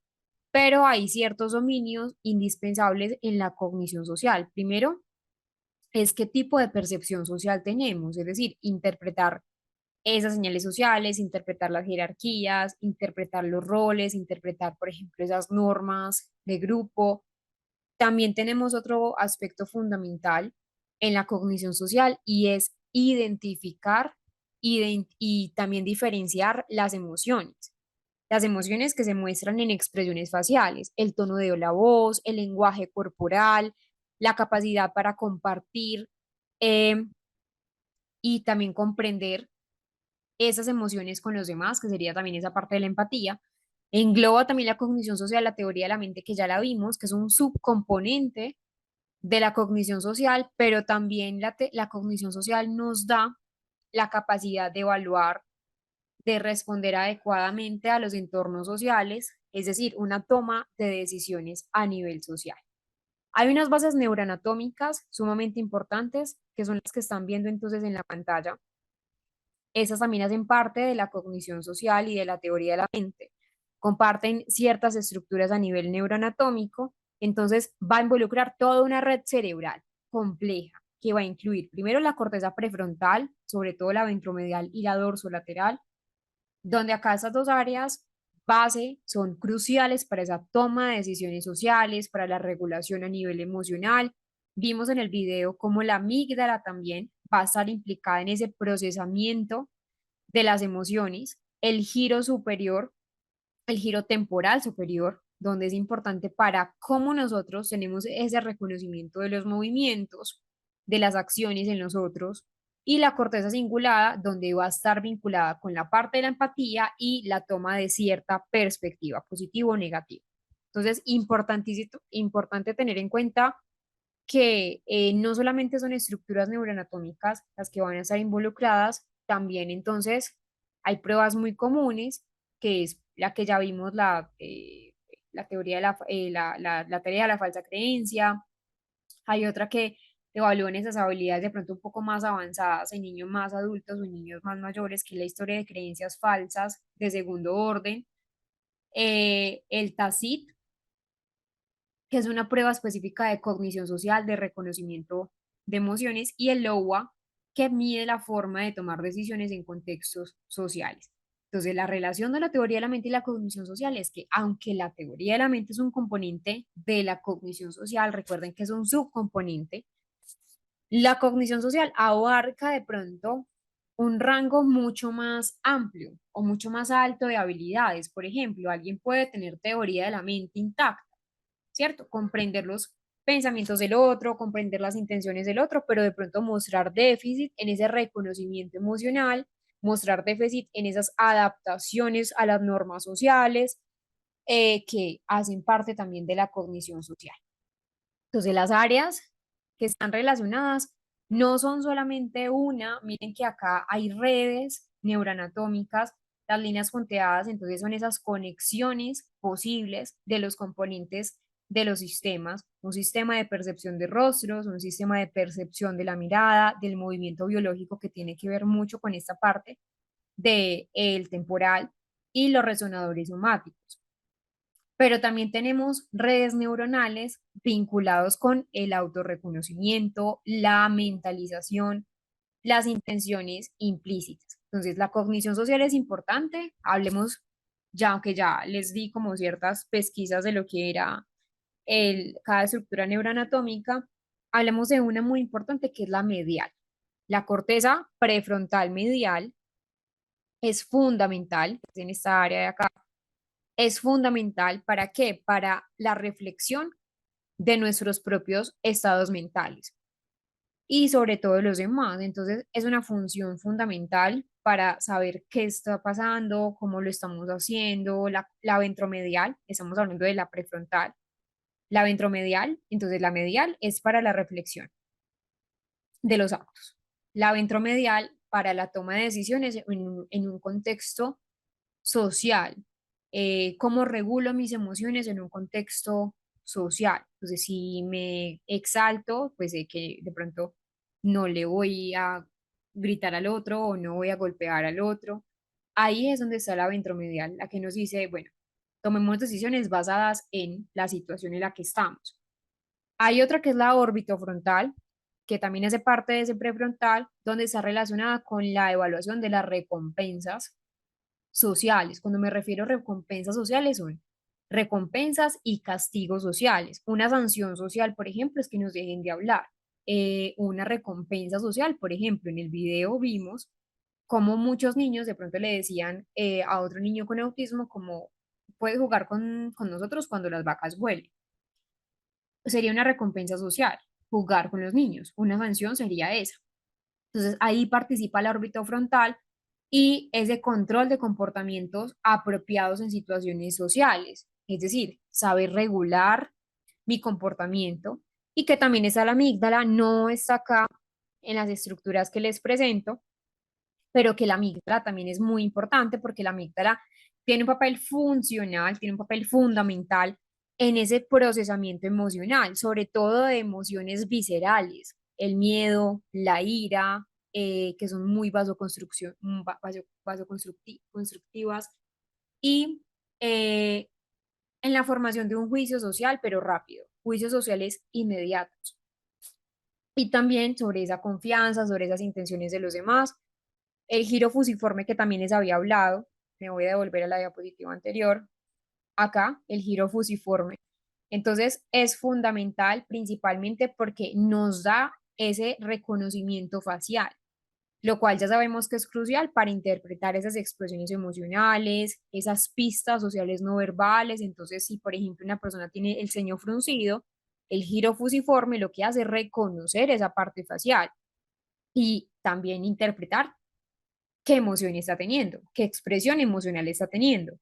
pero hay ciertos dominios indispensables en la cognición social. Primero, es qué tipo de percepción social tenemos, es decir, interpretar esas señales sociales, interpretar las jerarquías, interpretar los roles, interpretar, por ejemplo, esas normas de grupo. También tenemos otro aspecto fundamental en la cognición social y es identificar y también diferenciar las emociones. Las emociones que se muestran en expresiones faciales, el tono de la voz, el lenguaje corporal, la capacidad para compartir eh, y también comprender esas emociones con los demás, que sería también esa parte de la empatía. Engloba también la cognición social, la teoría de la mente que ya la vimos, que es un subcomponente de la cognición social, pero también la cognición social nos da la capacidad de evaluar, de responder adecuadamente a los entornos sociales, es decir, una toma de decisiones a nivel social. Hay unas bases neuroanatómicas sumamente importantes, que son las que están viendo entonces en la pantalla. Esas también hacen parte de la cognición social y de la teoría de la mente. Comparten ciertas estructuras a nivel neuroanatómico, entonces va a involucrar toda una red cerebral compleja que va a incluir primero la corteza prefrontal, sobre todo la ventromedial y la dorsolateral, donde acá estas dos áreas base son cruciales para esa toma de decisiones sociales, para la regulación a nivel emocional. Vimos en el video cómo la amígdala también va a estar implicada en ese procesamiento de las emociones, el giro superior, el giro temporal superior, donde es importante para cómo nosotros tenemos ese reconocimiento de los movimientos, de las acciones en nosotros, y la corteza cingulada, donde va a estar vinculada con la parte de la empatía y la toma de cierta perspectiva, positivo o negativa. Entonces, importantísimo, importante tener en cuenta que no solamente son estructuras neuroanatómicas las que van a estar involucradas, también entonces hay pruebas muy comunes, que es la que ya vimos, la teoría de la teoría de la falsa creencia. Hay otra que evalúan esas habilidades de pronto un poco más avanzadas en niños más adultos o en niños más mayores, que es la historia de creencias falsas de segundo orden. El TACIT, que es una prueba específica de cognición social, de reconocimiento de emociones, y el LOA, que mide la forma de tomar decisiones en contextos sociales. Entonces, la relación de la teoría de la mente y la cognición social es que, aunque la teoría de la mente es un componente de la cognición social, recuerden que es un subcomponente, la cognición social abarca de pronto un rango mucho más amplio o mucho más alto de habilidades. Por ejemplo, alguien puede tener teoría de la mente intacta, ¿cierto? Comprender los pensamientos del otro, comprender las intenciones del otro, pero de pronto mostrar déficit en ese reconocimiento emocional, mostrar déficit en esas adaptaciones a las normas sociales, que hacen parte también de la cognición social. Entonces, las áreas que están relacionadas no son solamente una, miren que acá hay redes neuroanatómicas, las líneas punteadas, entonces son esas conexiones posibles de los componentes de los sistemas, un sistema de percepción de rostros, un sistema de percepción de la mirada, del movimiento biológico que tiene que ver mucho con esta parte del temporal y los resonadores somáticos. Pero también tenemos redes neuronales vinculados con el autorreconocimiento, la mentalización, las intenciones implícitas. Entonces, la cognición social es importante. Hablemos ya, aunque ya les di como ciertas pesquisas de lo que era cada estructura neuroanatómica, hablemos de una muy importante que es la medial. La corteza prefrontal medial es fundamental en esta área de acá, es fundamental. ¿Para qué? Para la reflexión de nuestros propios estados mentales y sobre todo los demás. Entonces, es una función fundamental para saber qué está pasando, cómo lo estamos haciendo. La ventromedial, estamos hablando de la prefrontal. La ventromedial, entonces la medial es para la reflexión de los actos. La ventromedial para la toma de decisiones en un contexto social, cómo regulo mis emociones en un contexto social. Entonces, si me exalto, pues sé que de pronto no le voy a gritar al otro o no voy a golpear al otro. Ahí es donde está la ventromedial, la que nos dice, bueno, tomemos decisiones basadas en la situación en la que estamos. Hay otra que es la orbitofrontal, que también hace parte de ese prefrontal, donde está relacionada con la evaluación de las recompensas sociales. Cuando me refiero a recompensas sociales, son recompensas y castigos sociales. Una sanción social, por ejemplo, es que nos dejen de hablar. Una recompensa social, por ejemplo, en el video vimos cómo muchos niños de pronto le decían a otro niño con autismo como puedes jugar con nosotros cuando las vacas huelen. Sería una recompensa social, jugar con los niños. Una sanción sería esa. Entonces ahí participa la órbita frontal y ese control de comportamientos apropiados en situaciones sociales, es decir, saber regular mi comportamiento, y que también está la amígdala, no está acá en las estructuras que les presento, pero que la amígdala también es muy importante porque la amígdala tiene un papel funcional, tiene un papel fundamental en ese procesamiento emocional, sobre todo de emociones viscerales, el miedo, la ira, que son muy vasoconstructivas, y en la formación de un juicio social, pero rápido, juicios sociales inmediatos. Y también sobre esa confianza, sobre esas intenciones de los demás. El giro fusiforme que también les había hablado, me voy a devolver a la diapositiva anterior. Acá, el giro fusiforme. Entonces, es fundamental principalmente porque nos da ese reconocimiento facial, lo cual ya sabemos que es crucial para interpretar esas expresiones emocionales, esas pistas sociales no verbales. Entonces, si por ejemplo una persona tiene el ceño fruncido, el giro fusiforme lo que hace es reconocer esa parte facial y también interpretar qué emoción está teniendo, qué expresión emocional está teniendo.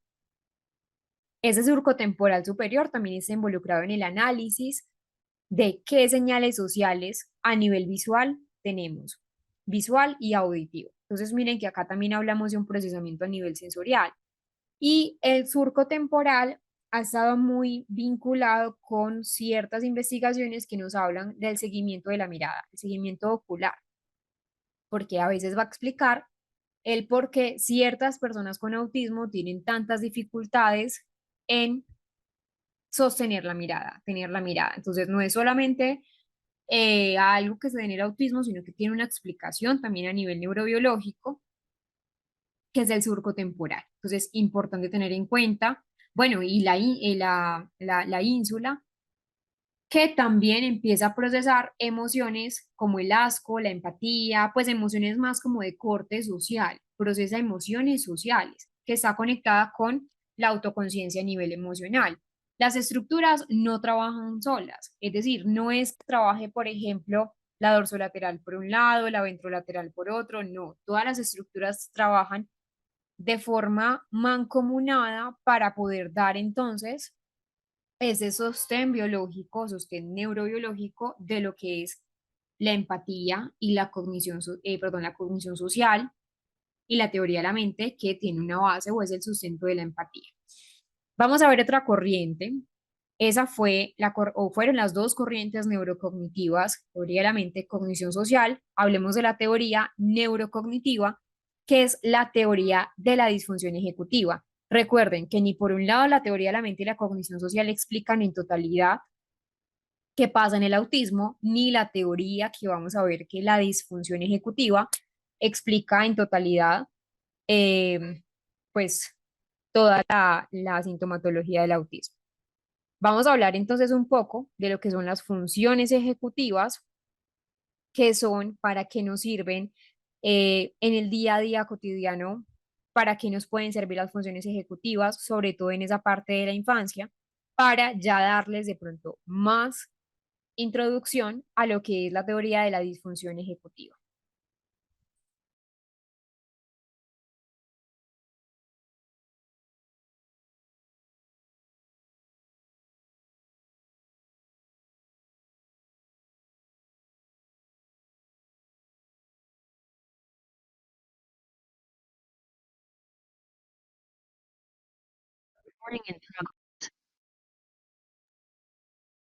Ese surco temporal superior también está involucrado en el análisis de qué señales sociales a nivel visual tenemos, visual y auditivo. Entonces miren que acá también hablamos de un procesamiento a nivel sensorial, y el surco temporal ha estado muy vinculado con ciertas investigaciones que nos hablan del seguimiento de la mirada, el seguimiento ocular, porque a veces va a explicar el por qué ciertas personas con autismo tienen tantas dificultades en sostener la mirada, tener la mirada. Entonces, no es solamente algo que se genera autismo, sino que tiene una explicación también a nivel neurobiológico, que es el surco temporal. Entonces, importante tener en cuenta, bueno, y la ínsula, que también empieza a procesar emociones como el asco, la empatía, pues emociones más como de corte social, procesa emociones sociales, que está conectada con la autoconciencia a nivel emocional. Las estructuras no trabajan solas, es decir, no es que trabaje, por ejemplo, la dorsolateral por un lado, la ventrolateral por otro, no, todas las estructuras trabajan de forma mancomunada para poder dar entonces ese sostén biológico, sostén neurobiológico de lo que es la empatía y la cognición, perdón, la cognición social y la teoría de la mente, que tiene una base o es el sustento de la empatía. Vamos a ver otra corriente. Esa fue o fueron las dos corrientes neurocognitivas, teoría de la mente, cognición social. Hablemos de la teoría neurocognitiva, que es la teoría de la disfunción ejecutiva. Recuerden que ni por un lado la teoría de la mente y la cognición social explican en totalidad qué pasa en el autismo, ni la teoría que vamos a ver que la disfunción ejecutiva explica en totalidad, eh, pues, toda la sintomatología del autismo. Vamos a hablar entonces un poco de lo que son las funciones ejecutivas, qué son, para qué nos sirven en el día a día cotidiano, para qué nos pueden servir las funciones ejecutivas, sobre todo en esa parte de la infancia, para ya darles de pronto más introducción a lo que es la teoría de la disfunción ejecutiva.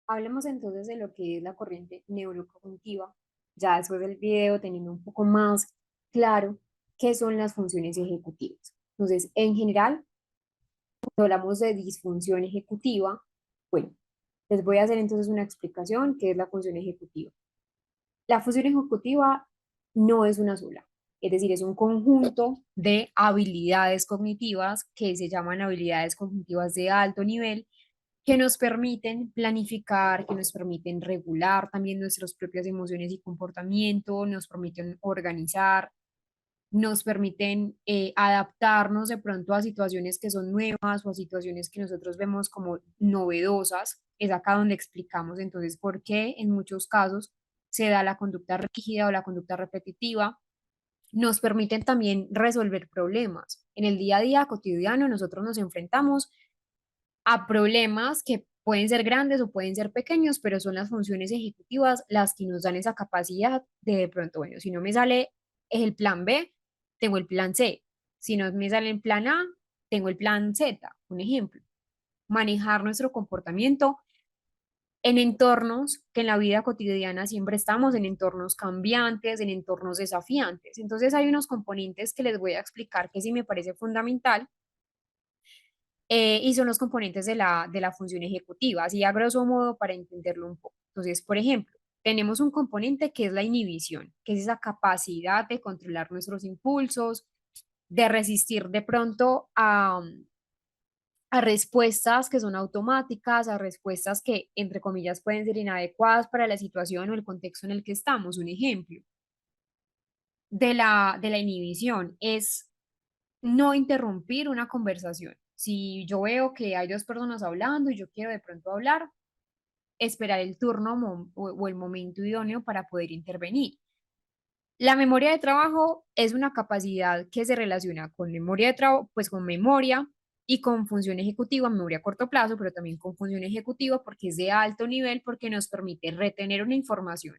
Hablemos entonces de lo que es la corriente neurocognitiva, ya después del video teniendo un poco más claro qué son las funciones ejecutivas. Entonces, en general, cuando hablamos de disfunción ejecutiva, bueno, les voy a hacer entonces una explicación qué es la función ejecutiva. La función ejecutiva no es una sola, es decir, es un conjunto de habilidades cognitivas que se llaman habilidades cognitivas de alto nivel que nos permiten planificar, que nos permiten regular también nuestras propias emociones y comportamiento, nos permiten organizar, nos permiten adaptarnos de pronto a situaciones que son nuevas o a situaciones que nosotros vemos como novedosas. Es acá donde explicamos entonces por qué en muchos casos se da la conducta rígida o la conducta repetitiva. Nos permiten también resolver problemas. En el día a día cotidiano nosotros nos enfrentamos a problemas que pueden ser grandes o pueden ser pequeños, pero son las funciones ejecutivas las que nos dan esa capacidad de pronto, bueno, si no me sale el plan B, tengo el plan C. Si no me sale el plan A, tengo el plan Z. Un ejemplo, manejar nuestro comportamiento en entornos que en la vida cotidiana siempre estamos, en entornos cambiantes, en entornos desafiantes. Entonces hay unos componentes que les voy a explicar que sí me parece fundamental y son los componentes de la función ejecutiva, así a grosso modo para entenderlo un poco. Entonces, por ejemplo, tenemos un componente que es la inhibición, que es esa capacidad de controlar nuestros impulsos, de resistir de pronto a respuestas que son automáticas, a respuestas que, entre comillas, pueden ser inadecuadas para la situación o el contexto en el que estamos. Un ejemplo de la inhibición es no interrumpir una conversación. Si yo veo que hay dos personas hablando y yo quiero de pronto hablar, esperar el turno o el momento idóneo para poder intervenir. La memoria de trabajo es una capacidad que se relaciona con memoria de trabajo, pues con memoria y con función ejecutiva, memoria a corto plazo, pero también con función ejecutiva porque es de alto nivel, porque nos permite retener una información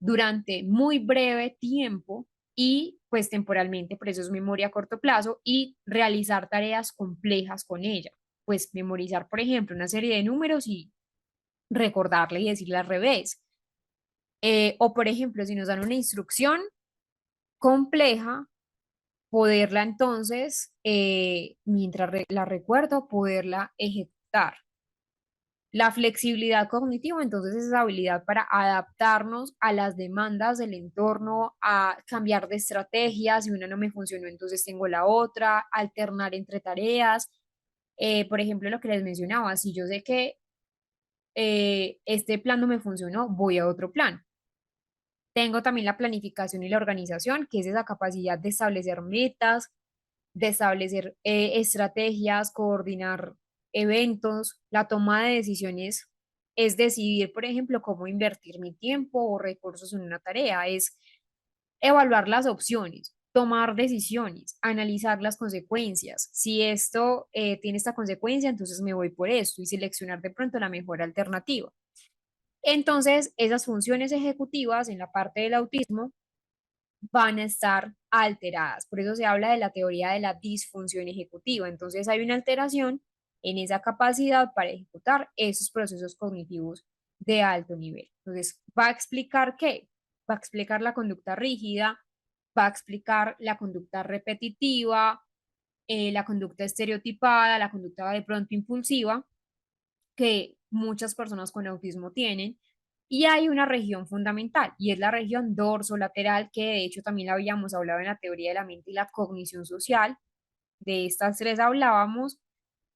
durante muy breve tiempo y pues temporalmente, por eso es memoria a corto plazo y realizar tareas complejas con ella. Pues memorizar, por ejemplo, una serie de números y recordarle y decirle al revés. O por ejemplo, si nos dan una instrucción compleja, poderla entonces, mientras la recuerdo, poderla ejecutar. La flexibilidad cognitiva, entonces, es esa habilidad para adaptarnos a las demandas del entorno, a cambiar de estrategia. Si una no me funcionó, entonces tengo la otra, alternar entre tareas. Por ejemplo, lo que les mencionaba, si yo sé que este plan no me funcionó, voy a otro plan. Tengo también la planificación y la organización, que es esa capacidad de establecer metas, de establecer estrategias, coordinar eventos. La toma de decisiones es decidir, por ejemplo, cómo invertir mi tiempo o recursos en una tarea, es evaluar las opciones, tomar decisiones, analizar las consecuencias. Si esto tiene esta consecuencia, entonces me voy por esto y seleccionar de pronto la mejor alternativa. Entonces, esas funciones ejecutivas en la parte del autismo van a estar alteradas. Por eso se habla de la teoría de la disfunción ejecutiva. Entonces hay una alteración en esa capacidad para ejecutar esos procesos cognitivos de alto nivel. Entonces, ¿va a explicar qué? Va a explicar la conducta rígida, va a explicar la conducta repetitiva, la conducta estereotipada, la conducta de pronto impulsiva, que muchas personas con autismo tienen. Y hay una región fundamental y es la región dorsolateral, que de hecho también la habíamos hablado en la teoría de la mente y la cognición social. De estas tres hablábamos.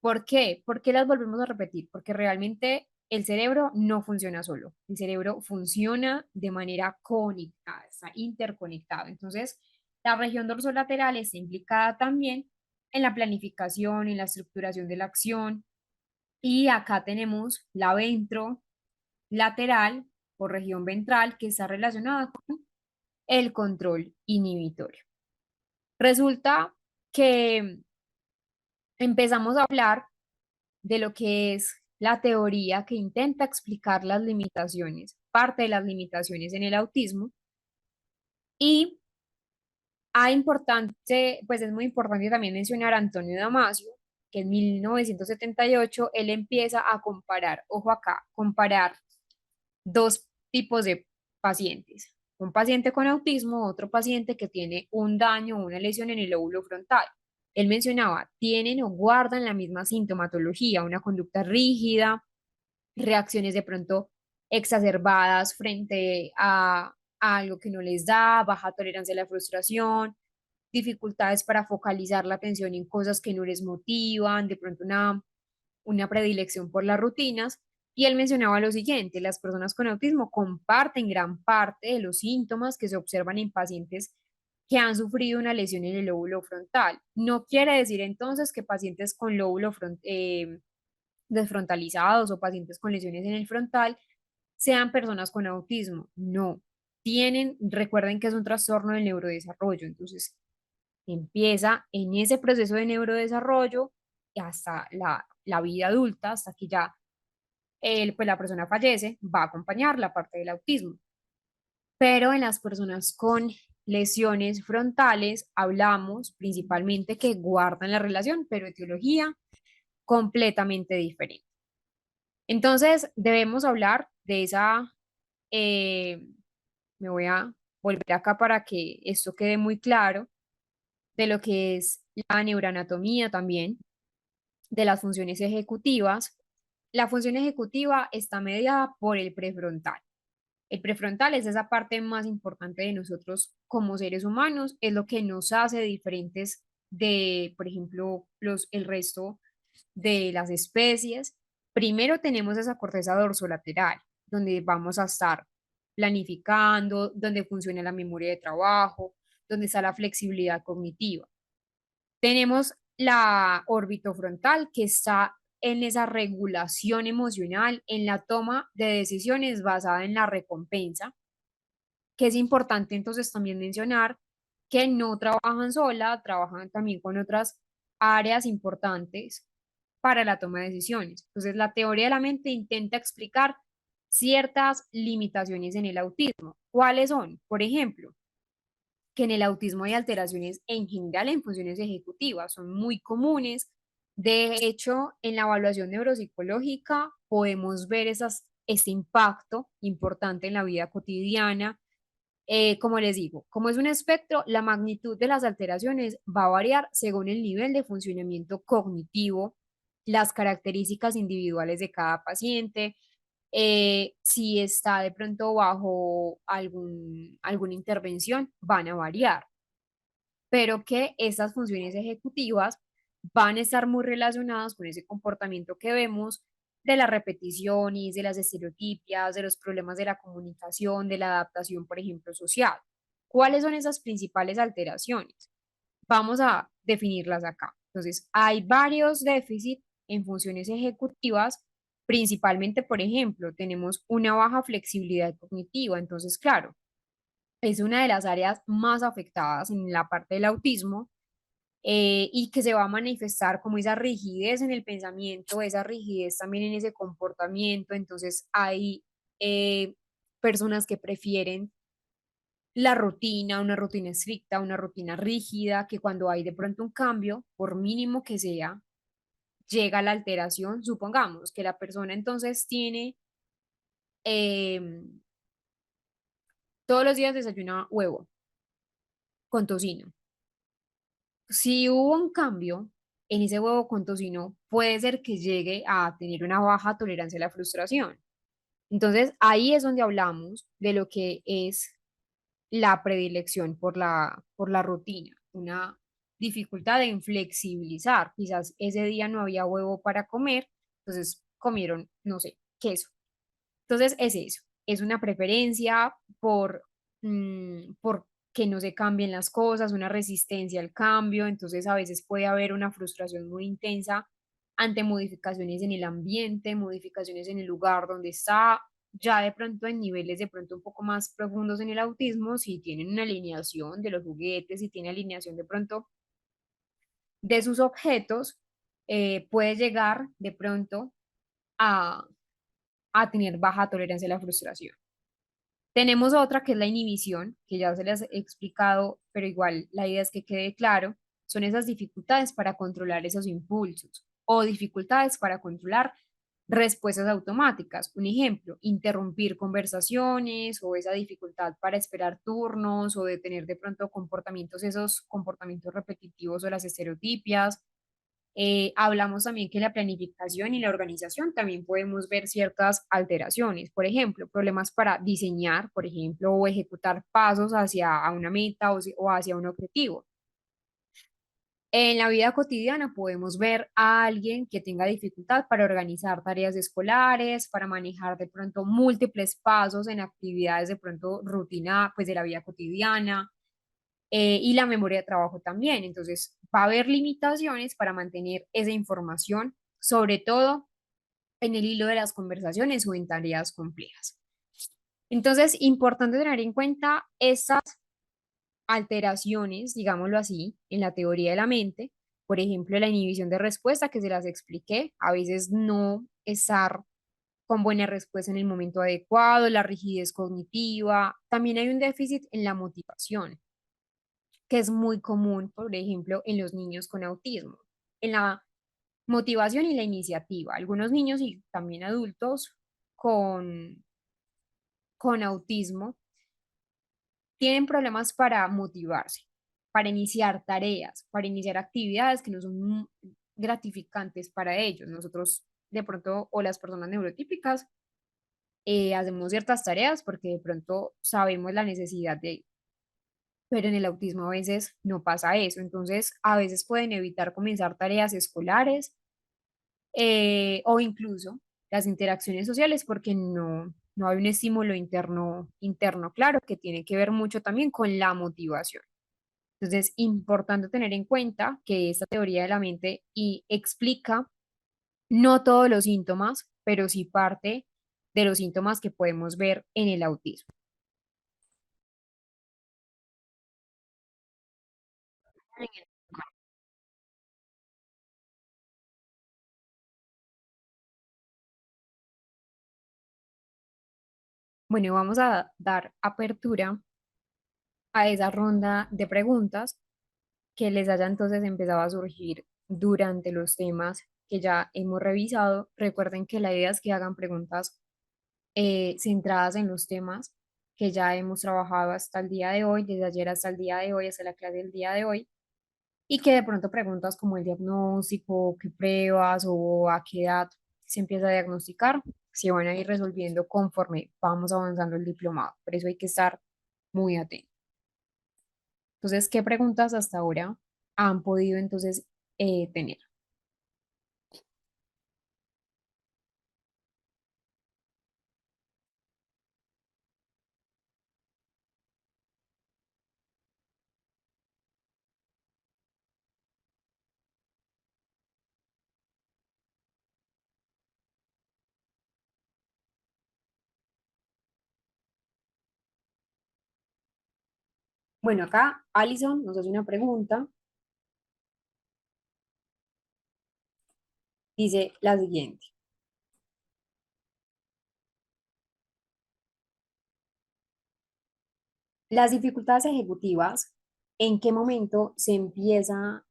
¿Por qué? ¿Por qué las volvemos a repetir? Porque realmente el cerebro no funciona solo. El cerebro funciona de manera conectada, está interconectado. Entonces, la región dorsolateral está implicada también en la planificación, en la estructuración de la acción, y acá tenemos la ventrolateral o región ventral, que está relacionada con el control inhibitorio. Resulta que empezamos a hablar de lo que es la teoría que intenta explicar las limitaciones, parte de las limitaciones en el autismo, y pues es muy importante también mencionar a Antonio Damasio, que en 1978 él empieza a comparar, ojo acá, comparar dos tipos de pacientes. Un paciente con autismo, otro paciente que tiene un daño o una lesión en el lóbulo frontal. Él mencionaba, tienen o guardan la misma sintomatología, una conducta rígida, reacciones de pronto exacerbadas frente a algo que no les da, baja tolerancia a la frustración, dificultades para focalizar la atención en cosas que no les motivan, de pronto una predilección por las rutinas. Y él mencionaba lo siguiente: las personas con autismo comparten gran parte de los síntomas que se observan en pacientes que han sufrido una lesión en el lóbulo frontal. No quiere decir entonces que pacientes con desfrontalizados o pacientes con lesiones en el frontal sean personas con autismo. No, recuerden que es un trastorno del neurodesarrollo. Entonces, empieza en ese proceso de neurodesarrollo hasta la vida adulta, hasta que ya pues la persona fallece, va a acompañar la parte del autismo. Pero en las personas con lesiones frontales hablamos principalmente que guardan la relación, pero etiología completamente diferente. Entonces, debemos hablar de eh, me voy a volver acá para que esto quede muy claro, de lo que es la neuroanatomía también, de las funciones ejecutivas. La función ejecutiva está mediada por el prefrontal. El prefrontal es esa parte más importante de nosotros como seres humanos, es lo que nos hace diferentes de, por ejemplo, el resto de las especies. Primero tenemos esa corteza dorsolateral, donde vamos a estar planificando, donde funciona la memoria de trabajo, donde está la flexibilidad cognitiva. Tenemos la orbitofrontal, que está en esa regulación emocional, en la toma de decisiones basada en la recompensa, que es importante entonces también mencionar que no trabajan sola, trabajan también con otras áreas importantes para la toma de decisiones. Entonces, la teoría de la mente intenta explicar ciertas limitaciones en el autismo. ¿Cuáles son? Por ejemplo, que en el autismo hay alteraciones en general en funciones ejecutivas, son muy comunes. De hecho, en la evaluación neuropsicológica podemos ver ese impacto importante en la vida cotidiana. Como les digo, como es un espectro, la magnitud de las alteraciones va a variar según el nivel de funcionamiento cognitivo las características individuales de cada paciente, si está de pronto bajo alguna intervención, van a variar, pero que estas funciones ejecutivas van a estar muy relacionadas con ese comportamiento que vemos de las repeticiones, de las estereotipias, de los problemas de la comunicación, de la adaptación, por ejemplo, social. ¿Cuáles son esas principales alteraciones? Vamos a definirlas acá. Entonces, hay varios déficits en funciones ejecutivas, principalmente, por ejemplo, tenemos una baja flexibilidad cognitiva. Entonces, claro, es una de las áreas más afectadas en la parte del autismo, y que se va a manifestar como esa rigidez en el pensamiento, esa rigidez también en ese comportamiento. Entonces, hay personas que prefieren la rutina, una rutina estricta, una rutina rígida, que cuando hay de pronto un cambio, por mínimo que sea, llega la alteración. Supongamos que la persona entonces tiene, todos los días desayuna huevo con tocino. Si hubo un cambio en ese huevo con tocino, puede ser que llegue a tener una baja tolerancia a la frustración. Entonces, ahí es donde hablamos de lo que es la predilección por la rutina, una dificultad en flexibilizar. Quizás ese día no había huevo para comer, entonces comieron, no sé, queso. Entonces es eso, es una preferencia por que no se cambien las cosas, una resistencia al cambio. Entonces a veces puede haber una frustración muy intensa ante modificaciones en el ambiente, modificaciones en el lugar donde está. Ya de pronto en niveles de pronto un poco más profundos en el autismo, si tienen una alineación de los juguetes, si tiene alineación de pronto de sus objetos, puede llegar de pronto a, a tener baja tolerancia a la frustración. Tenemos otra que es la inhibición, que ya se les he explicado, pero igual la idea es que quede claro. Son esas dificultades para controlar esos impulsos o dificultades para controlar respuestas automáticas. Un ejemplo, interrumpir conversaciones o esa dificultad para esperar turnos o de tener de pronto comportamientos, esos comportamientos repetitivos o las estereotipias. Hablamos también que en la planificación y la organización también podemos ver ciertas alteraciones. Por ejemplo, problemas para diseñar, por ejemplo, o ejecutar pasos hacia a una meta o hacia un objetivo. En la vida cotidiana podemos ver a alguien que tenga dificultad para organizar tareas escolares, para manejar de pronto múltiples pasos en actividades de pronto rutina, pues de la vida cotidiana, y la memoria de trabajo también. Entonces, va a haber limitaciones para mantener esa información, sobre todo en el hilo de las conversaciones o en tareas complejas. Entonces, importante tener en cuenta estas alteraciones, digámoslo así, en la teoría de la mente. Por ejemplo, la inhibición de respuesta, que se las expliqué, a veces no estar con buena respuesta en el momento adecuado, la rigidez cognitiva. También hay un déficit en la motivación, que es muy común, por ejemplo, en los niños con autismo, en la motivación y la iniciativa. Algunos niños y también adultos con, con autismo tienen problemas para motivarse, para iniciar tareas, para iniciar actividades que no son gratificantes para ellos. Nosotros, de pronto, o las personas neurotípicas, hacemos ciertas tareas porque de pronto sabemos la necesidad de, pero en el autismo a veces no pasa eso. Entonces, a veces pueden evitar comenzar tareas escolares, o incluso las interacciones sociales porque no hay un estímulo interno claro, que tiene que ver mucho también con la motivación. Entonces, importante tener en cuenta que esta teoría de la mente y explica no todos los síntomas, pero sí parte de los síntomas que podemos ver en el autismo. Bueno, vamos a dar apertura a esa ronda de preguntas que les haya entonces empezado a surgir durante los temas que ya hemos revisado. Recuerden que la idea es que hagan preguntas centradas en los temas que ya hemos trabajado hasta el día de hoy, desde ayer hasta el día de hoy, hasta la clase del día de hoy. y que de pronto preguntas como el diagnóstico, qué pruebas o a qué edad se empieza a diagnosticar, se van a ir resolviendo conforme vamos avanzando el diplomado. Por eso hay que estar muy atentos. Entonces, ¿qué preguntas hasta ahora han podido entonces tener? Bueno, acá Alison nos hace una pregunta, dice la siguiente. Las dificultades ejecutivas, ¿en qué momento se empiezan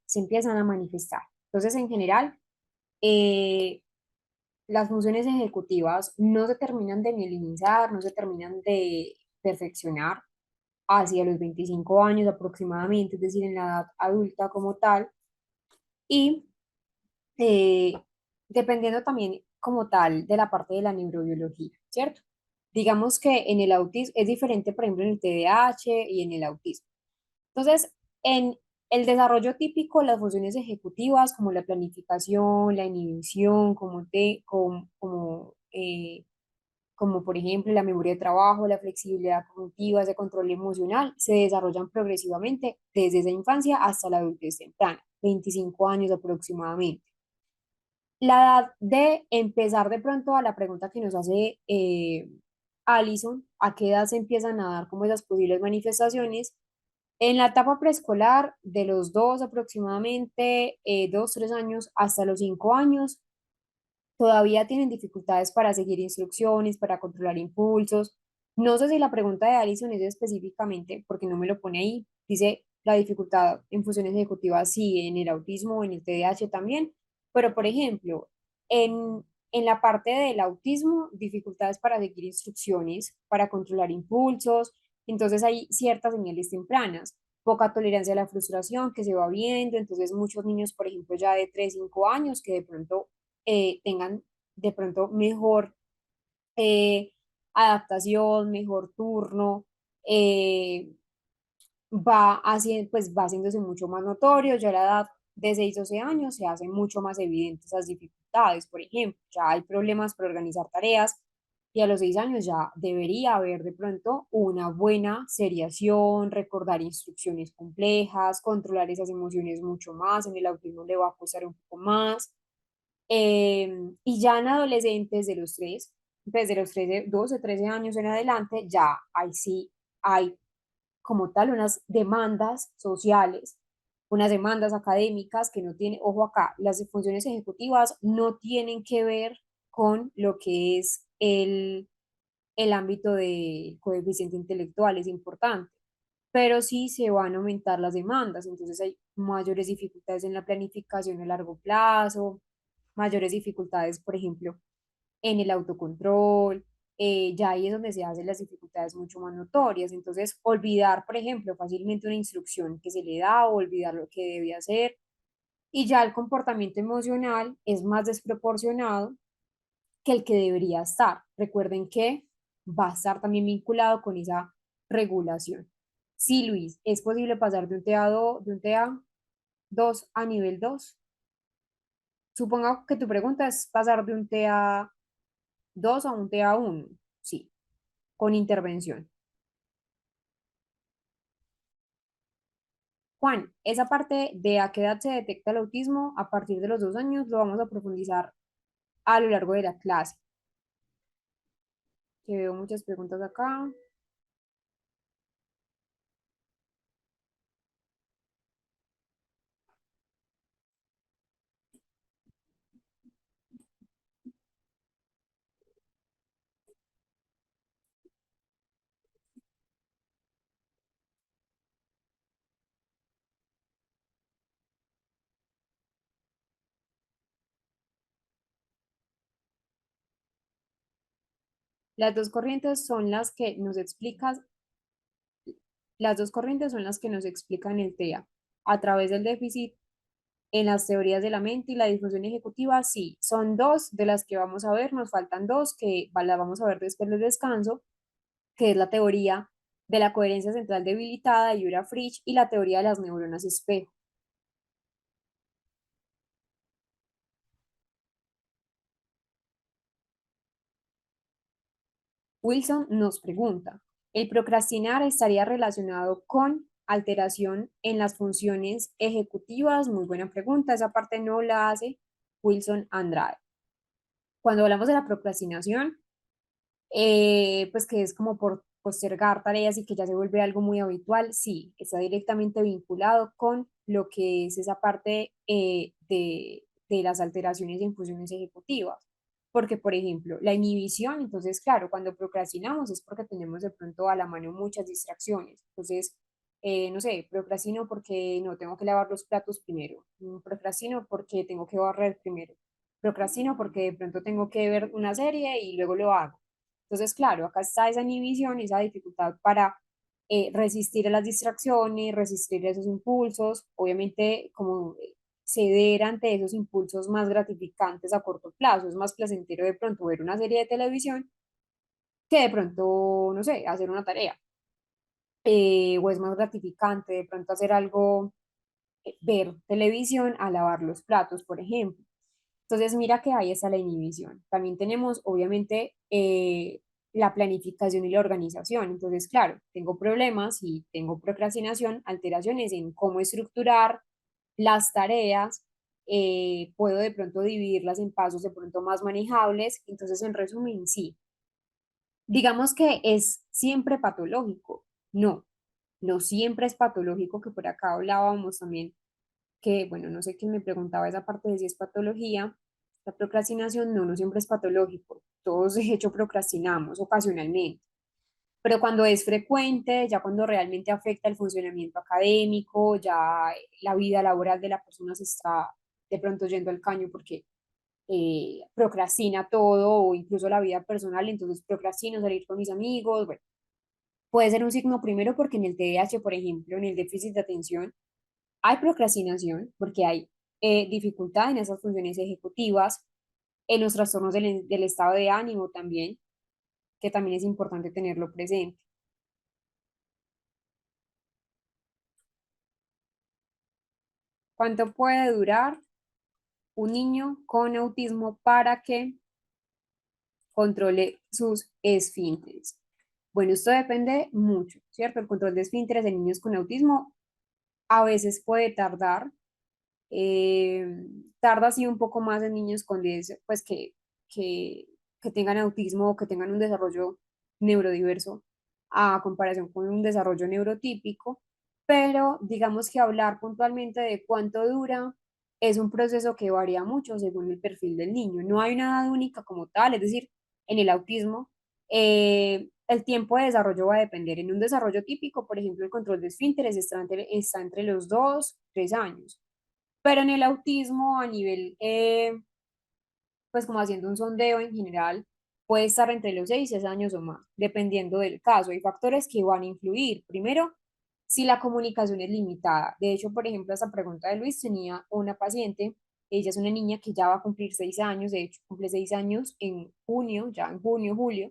a manifestar? Entonces, en general, eh, las funciones ejecutivas no se terminan de mielinizar, no se terminan de perfeccionar hacia los 25 años aproximadamente, es decir, en la edad adulta como tal, y eh, dependiendo también como tal de la parte de la neurobiología, ¿cierto? Digamos que en el autismo es diferente, por ejemplo, en el TDAH y en el autismo. Entonces, en el desarrollo típico, las funciones ejecutivas como la planificación, la inhibición, como por ejemplo la memoria de trabajo, la flexibilidad cognitiva, ese control emocional, se desarrollan progresivamente desde esa infancia hasta la adultez temprana, 25 años aproximadamente. La edad de empezar de pronto a la pregunta que nos hace Alison, ¿a qué edad se empiezan a dar como esas posibles manifestaciones? En la etapa preescolar, de los 2 aproximadamente, 2, 3 años, hasta los 5 años, todavía tienen dificultades para seguir instrucciones, para controlar impulsos. No sé si la pregunta de Alison es específicamente, porque no me lo pone ahí, dice la dificultad en funciones ejecutivas, sí, en el autismo, en el TDAH también, pero por ejemplo, en la parte del autismo, dificultades para seguir instrucciones, para controlar impulsos, entonces hay ciertas señales tempranas, poca tolerancia a la frustración que se va viendo, entonces muchos niños, por ejemplo, ya de 3 5 años, que de pronto tengan de pronto mejor eh, adaptación, mejor turno, eh, pues va haciéndose mucho más notorio, ya a la edad de 6 12 años se hacen mucho más evidentes esas dificultades, por ejemplo, ya hay problemas para organizar tareas y a los 6 años ya debería haber de pronto una buena seriación, recordar instrucciones complejas, controlar esas emociones mucho más, en el autismo le va a costar un poco más. Y ya en adolescentes de los 3, desde los 13, 12, 13 años en adelante, ya ahí sí hay como tal unas demandas sociales, unas demandas académicas que no tienen, ojo acá, las funciones ejecutivas no tienen que ver con lo que es el ámbito de coeficiente intelectual, es importante, pero sí se van a aumentar las demandas, entonces hay mayores dificultades en la planificación a largo plazo, mayores dificultades, por ejemplo, en el autocontrol, ya ahí es donde se hacen las dificultades mucho más notorias. Entonces, olvidar, por ejemplo, fácilmente una instrucción que se le da o olvidar lo que debe hacer. Y ya el comportamiento emocional es más desproporcionado que el que debería estar. Recuerden que va a estar también vinculado con esa regulación. Sí, Luis, es posible pasar de un TA2 a nivel 2. Supongo que tu pregunta es pasar de un TA2 a un TA1. Sí, con intervención. Juan, esa parte de a qué edad se detecta el autismo a partir de los 2 años lo vamos a profundizar a lo largo de la clase, que veo muchas preguntas acá. Las dos corrientes son las que nos explican, las dos corrientes son las que nos explican el TEA. a través del déficit en las teorías de la mente y la disfunción ejecutiva, sí, son dos de las que vamos a ver, nos faltan dos que las vamos a ver después del descanso, que es la teoría de la coherencia central debilitada de Ura Fritsch y la teoría de las neuronas espejo. Wilson nos pregunta, ¿el procrastinar estaría relacionado con alteración en las funciones ejecutivas? Muy buena pregunta, esa parte no la hace Wilson Andrade. Cuando hablamos de la procrastinación, pues que es como por postergar tareas y que ya se vuelve algo muy habitual, sí, está directamente vinculado con lo que es esa parte de las alteraciones en funciones ejecutivas. Porque, por ejemplo, la inhibición, entonces, claro, cuando procrastinamos es porque tenemos de pronto a la mano muchas distracciones. Entonces, no sé, procrastino porque no tengo que lavar los platos primero, procrastino porque tengo que barrer primero, procrastino porque de pronto tengo que ver una serie y luego lo hago. Entonces, claro, acá está esa inhibición, esa dificultad para resistir a las distracciones, resistir a esos impulsos, obviamente como ceder ante esos impulsos más gratificantes a corto plazo. Es más placentero de pronto ver una serie de televisión que de pronto, no sé, hacer una tarea. O es más gratificante de pronto hacer algo, ver televisión a lavar los platos, por ejemplo. Entonces, mira que ahí está la inhibición. También tenemos, obviamente, la planificación y la organización. Entonces, claro, tengo problemas y tengo procrastinación, alteraciones en cómo estructurar las tareas. Puedo de pronto dividirlas en pasos de pronto más manejables. Entonces, en resumen, sí. Digamos que es siempre patológico. No, no siempre es patológico, que por acá hablábamos también que, bueno, no sé quién me preguntaba esa parte de si es patología. La procrastinación no, no siempre es patológico. Todos de hecho procrastinamos ocasionalmente, pero cuando es frecuente, ya cuando realmente afecta el funcionamiento académico, ya la vida laboral de la persona se está de pronto yendo al caño porque procrastina todo o incluso la vida personal, entonces procrastino salir con mis amigos, bueno, puede ser un signo primero porque en el TDAH, por ejemplo, en el déficit de atención, hay procrastinación porque hay dificultad en esas funciones ejecutivas, en los trastornos del estado de ánimo también, que también es importante tenerlo presente. ¿Cuánto puede durar un niño con autismo para que controle sus esfínteres? Bueno, esto depende mucho, ¿cierto? El control de esfínteres en niños con autismo a veces puede tardar. Tarda así un poco más en niños con pues que, que tengan autismo o que tengan un desarrollo neurodiverso a comparación con un desarrollo neurotípico, pero digamos que hablar puntualmente de cuánto dura es un proceso que varía mucho según el perfil del niño. No hay una edad única como tal, es decir, en el autismo el tiempo de desarrollo va a depender. En un desarrollo típico, por ejemplo, el control de esfínteres está entre los 2, 3 años, pero en el autismo a nivel, pues como haciendo un sondeo en general, puede estar entre los 6 y 6 años o más, dependiendo del caso. Hay factores que van a influir. Primero, si la comunicación es limitada. De hecho, por ejemplo, esa pregunta de Luis tenía una paciente, ella es una niña que ya va a cumplir 6 años, de hecho cumple 6 años en junio, ya en junio, julio,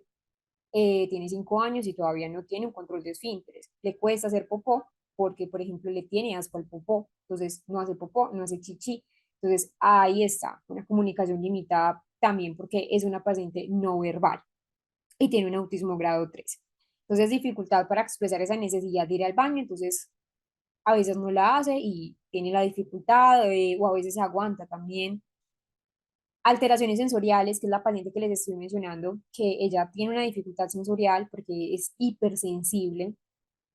tiene 5 años y todavía no tiene un control de esfínteres. Le cuesta hacer popó porque, por ejemplo, le tiene asco al popó, entonces no hace popó, no hace chichi. Entonces ahí está, una comunicación limitada también porque es una paciente no verbal y tiene un autismo grado 3. Entonces dificultad para expresar esa necesidad de ir al baño, entonces a veces no la hace y tiene la dificultad o a veces se aguanta también. Alteraciones sensoriales, que es la paciente que les estoy mencionando, que ella tiene una dificultad sensorial porque es hipersensible.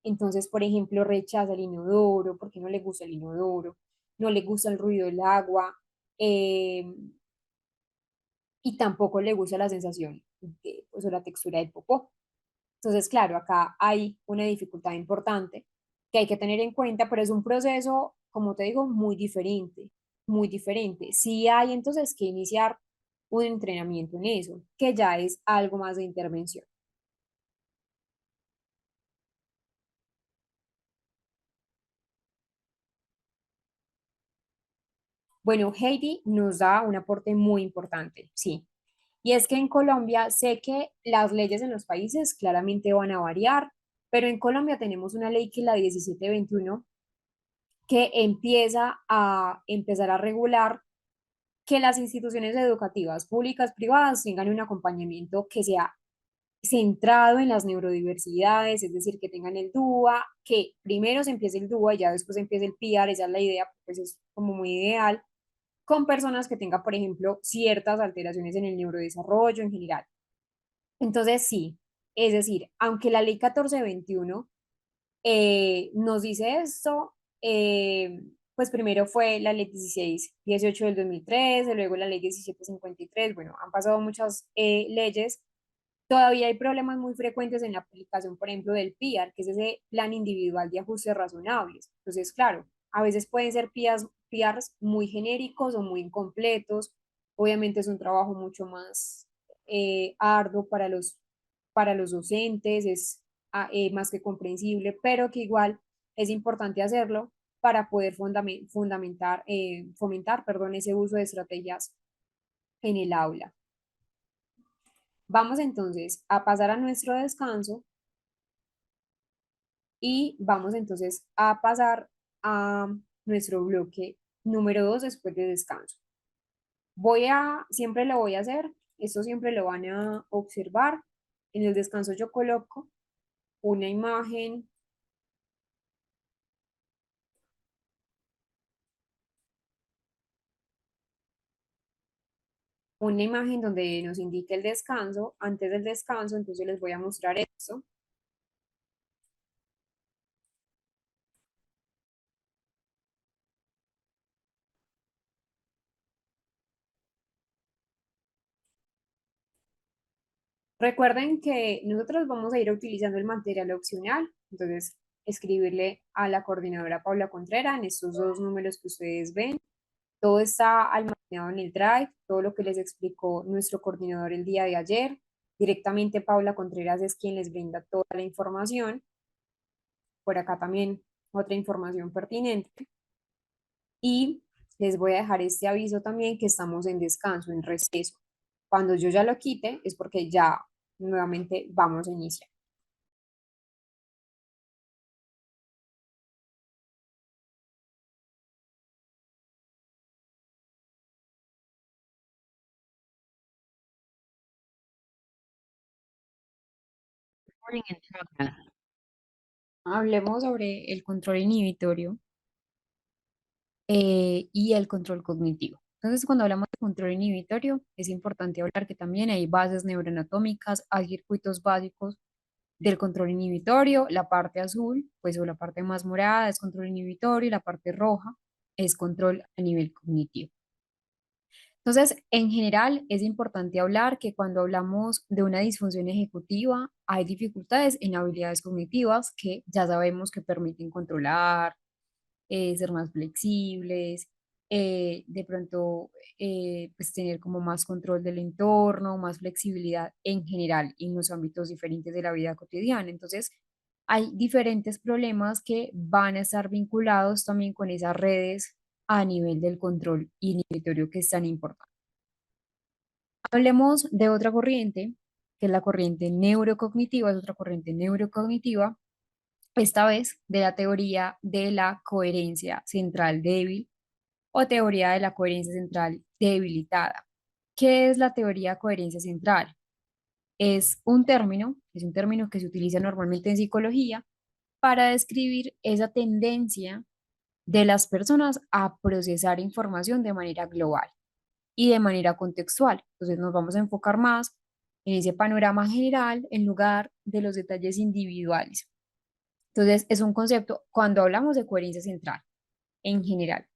Entonces, por ejemplo, rechaza el inodoro porque no le gusta el inodoro, no le gusta el ruido del agua, eh, y tampoco le gusta la sensación pues, o la textura del popó. Entonces, claro, acá hay una dificultad importante que hay que tener en cuenta, pero es un proceso, como te digo, muy diferente, muy diferente. Sí hay entonces que iniciar un entrenamiento en eso, que ya es algo más de intervención. Bueno, Haiti nos da un aporte muy importante, sí. Y es que en Colombia sé que las leyes en los países claramente van a variar, pero en Colombia tenemos una ley que es la 1721 que empieza a empezar a regular que las instituciones educativas públicas, privadas, tengan un acompañamiento que sea centrado en las neurodiversidades, es decir, que tengan el DUA, que primero se empiece el DUA y ya después empiece el PIAR, esa es la idea, pues es como muy ideal, con personas que tengan, por ejemplo, ciertas alteraciones en el neurodesarrollo en general. Entonces, sí, es decir, aunque la ley 1421 nos dice esto, pues primero fue la ley 1618 del 2013, luego la ley 1753, bueno, han pasado muchas leyes. Todavía hay problemas muy frecuentes en la aplicación, por ejemplo, del PIAR, que es ese plan individual de ajustes razonables. Entonces, claro, a veces pueden ser PIARs muy genéricos o muy incompletos. Obviamente es un trabajo mucho más arduo para los docentes, es más que comprensible, pero que igual es importante hacerlo para poder fomentar, perdón, ese uso de estrategias en el aula. Vamos entonces a pasar a nuestro descanso y vamos entonces a pasar a nuestro bloque número 2 después de descanso. Siempre lo voy a hacer, esto siempre lo van a observar. En el descanso yo coloco una imagen, una imagen donde nos indique el descanso. Antes del descanso, entonces les voy a mostrar esto. Recuerden que nosotros vamos a ir utilizando el material opcional, entonces escribirle a la coordinadora Paula Contreras en estos dos números que ustedes ven. Todo está almacenado en el Drive, todo lo que les explicó nuestro coordinador el día de ayer. Directamente Paula Contreras es quien les brinda toda la información. Por acá también otra información pertinente. Y les voy a dejar este aviso también que estamos en descanso, en receso. Cuando yo ya lo quite es porque ya nuevamente vamos a iniciar. Recording in progress. Hablemos sobre el control inhibitorio y el control cognitivo. Entonces, cuando hablamos de control inhibitorio, es importante hablar que también hay bases neuroanatómicas, hay circuitos básicos del control inhibitorio. La parte azul, pues, o la parte más morada es control inhibitorio, y la parte roja es control a nivel cognitivo. Entonces, en general, es importante hablar que cuando hablamos de una disfunción ejecutiva, hay dificultades en habilidades cognitivas que ya sabemos que permiten controlar, ser más flexibles, de pronto pues tener como más control del entorno, más flexibilidad en general en los ámbitos diferentes de la vida cotidiana. Entonces, hay diferentes problemas que van a estar vinculados también con esas redes a nivel del control inhibitorio que es tan importante. Hablemos de otra corriente, que es la corriente neurocognitiva, es otra corriente neurocognitiva, esta vez de la teoría de la coherencia central débil o teoría de la coherencia central debilitada. ¿Qué es la teoría de coherencia central? Es un término que se utiliza normalmente en psicología para describir esa tendencia de las personas a procesar información de manera global y de manera contextual. Entonces nos vamos a enfocar más en ese panorama general en lugar de los detalles individuales. Entonces es un concepto, cuando hablamos de coherencia central en general,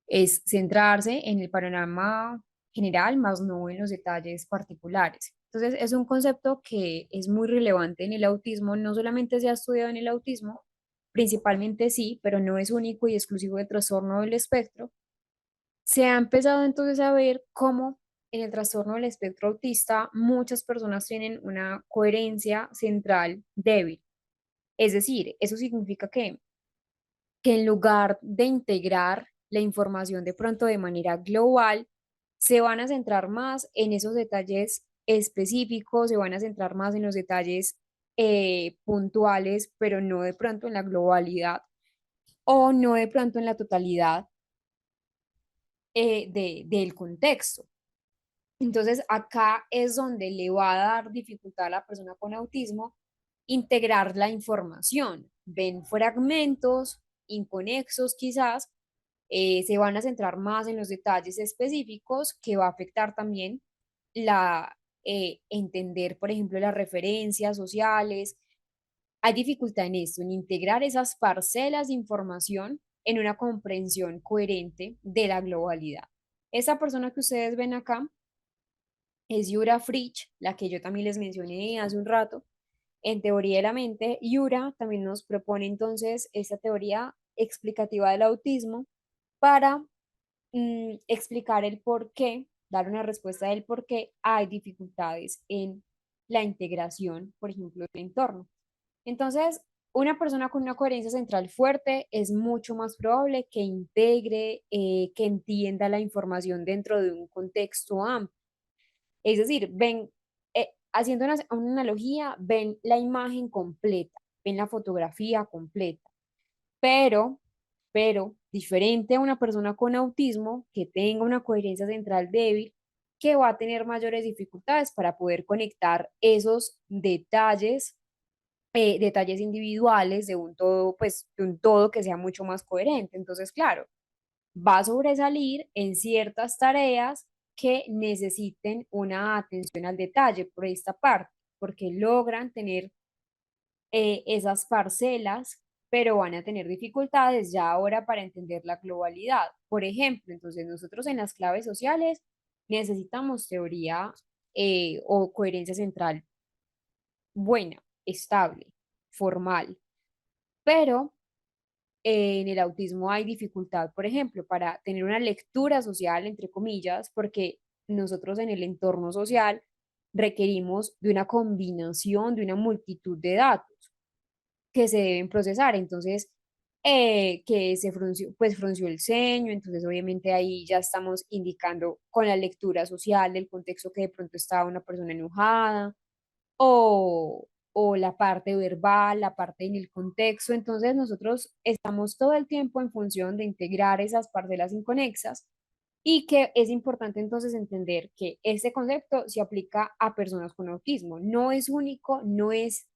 es centrarse en el panorama general, más no en los detalles particulares. Entonces, es un concepto que es muy relevante en el autismo, no solamente se ha estudiado en el autismo, principalmente sí, pero no es único y exclusivo de trastorno del espectro. Se ha empezado entonces a ver cómo en el trastorno del espectro autista muchas personas tienen una coherencia central débil. Es decir, eso significa que en lugar de integrar la información de pronto de manera global, se van a centrar más en esos detalles específicos, se van a centrar más en los detalles puntuales, pero no de pronto en la globalidad o no de pronto en la totalidad del contexto. Entonces, acá es donde le va a dar dificultad a la persona con autismo integrar la información. Ven fragmentos inconexos quizás, se van a centrar más en los detalles específicos que va a afectar también la entender, por ejemplo, las referencias sociales. Hay dificultad en esto, en integrar esas parcelas de información en una comprensión coherente de la globalidad. Esa persona que ustedes ven acá es Yura Fritsch, la que yo también les mencioné hace un rato, en teoría de la mente. Yura también nos propone entonces esta teoría explicativa del autismo para explicar el por qué, dar una respuesta del por qué hay dificultades en la integración, por ejemplo, del entorno. Entonces, una persona con una coherencia central fuerte es mucho más probable que integre, que entienda la información dentro de un contexto amplio. Es decir, ven, haciendo una analogía, ven la imagen completa, ven la fotografía completa, pero, diferente a una persona con autismo que tenga una coherencia central débil, que va a tener mayores dificultades para poder conectar esos detalles, detalles individuales de un todo, pues de un todo que sea mucho más coherente. Entonces, claro, va a sobresalir en ciertas tareas que necesiten una atención al detalle por esta parte, porque logran tener esas parcelas, pero van a tener dificultades ya ahora para entender la globalidad. Por ejemplo, entonces nosotros en las claves sociales necesitamos teoría o coherencia central buena, estable, formal, pero en el autismo hay dificultad, por ejemplo, para tener una lectura social, entre comillas, porque nosotros en el entorno social requerimos de una combinación, de una multitud de datos que se deben procesar. Entonces, que se frunció, pues frunció el ceño, entonces obviamente ahí ya estamos indicando con la lectura social del contexto que de pronto estaba una persona enojada o la parte verbal, la parte en el contexto. Entonces nosotros estamos todo el tiempo en función de integrar esas parcelas inconexas y que es importante entonces entender que este concepto se aplica a personas con autismo. No es único, no es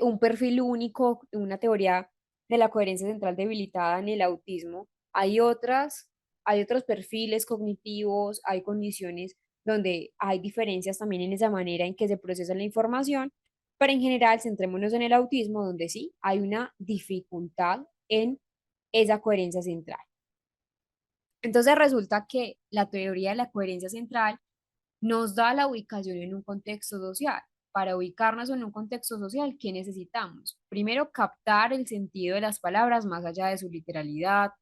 un perfil único, una teoría de la coherencia central debilitada en el autismo. Hay otros perfiles cognitivos, hay condiciones donde hay diferencias también en esa manera en que se procesa la información, pero en general centrémonos en el autismo, donde sí hay una dificultad en esa coherencia central. Entonces resulta que la teoría de la coherencia central nos da la ubicación en un contexto social. Para ubicarnos en un contexto social, ¿qué necesitamos? Primero, captar el sentido de las palabras más allá de su literalidad,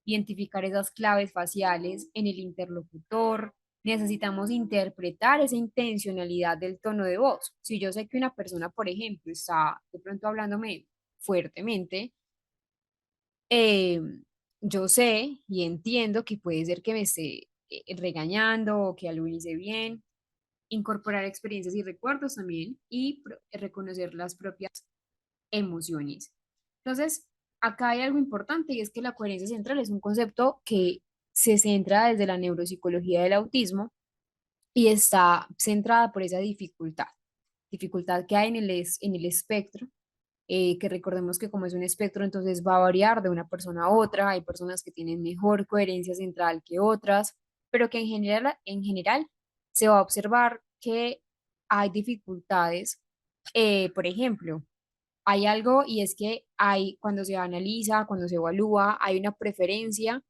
identificar esas claves faciales en el interlocutor. Necesitamos interpretar esa intencionalidad del tono de voz. Si yo sé que una persona, por ejemplo, está de pronto hablándome fuertemente, eh, yo sé y entiendo que puede ser que me esté regañando o que algo hice bien, incorporar experiencias y recuerdos también y reconocer las propias emociones. Entonces, acá hay algo importante y es que la coherencia central es un concepto que se centra desde la neuropsicología del autismo y está centrada por esa dificultad que hay en el espectro, que recordemos que como es un espectro, entonces va a variar de una persona a otra. Hay personas que tienen mejor coherencia central que otras, pero que en general se va a observar que hay dificultades. Por ejemplo, hay algo y es que hay, cuando se analiza, cuando se evalúa, hay una preferencia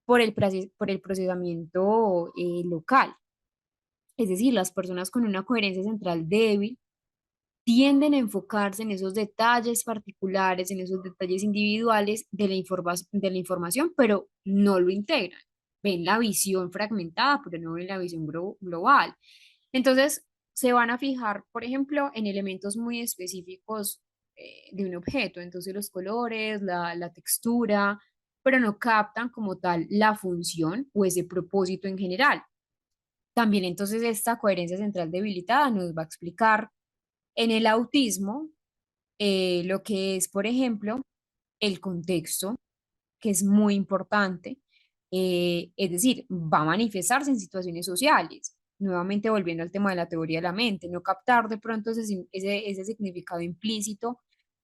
por el procesamiento local. Es decir, las personas con una coherencia central débil tienden a enfocarse en esos detalles particulares, en esos detalles individuales de de la información, pero no lo integran. Ven la visión fragmentada, pero no ven la visión global. Entonces, se van a fijar, por ejemplo, en elementos muy específicos de un objeto. Entonces, los colores, la textura. pero no captan como tal la función o ese propósito en general. También entonces esta coherencia central debilitada nos va a explicar en el autismo lo que es, por ejemplo, el contexto, que es muy importante, es decir, va a manifestarse en situaciones sociales. Nuevamente volviendo al tema de la teoría de la mente, no captar de pronto ese significado implícito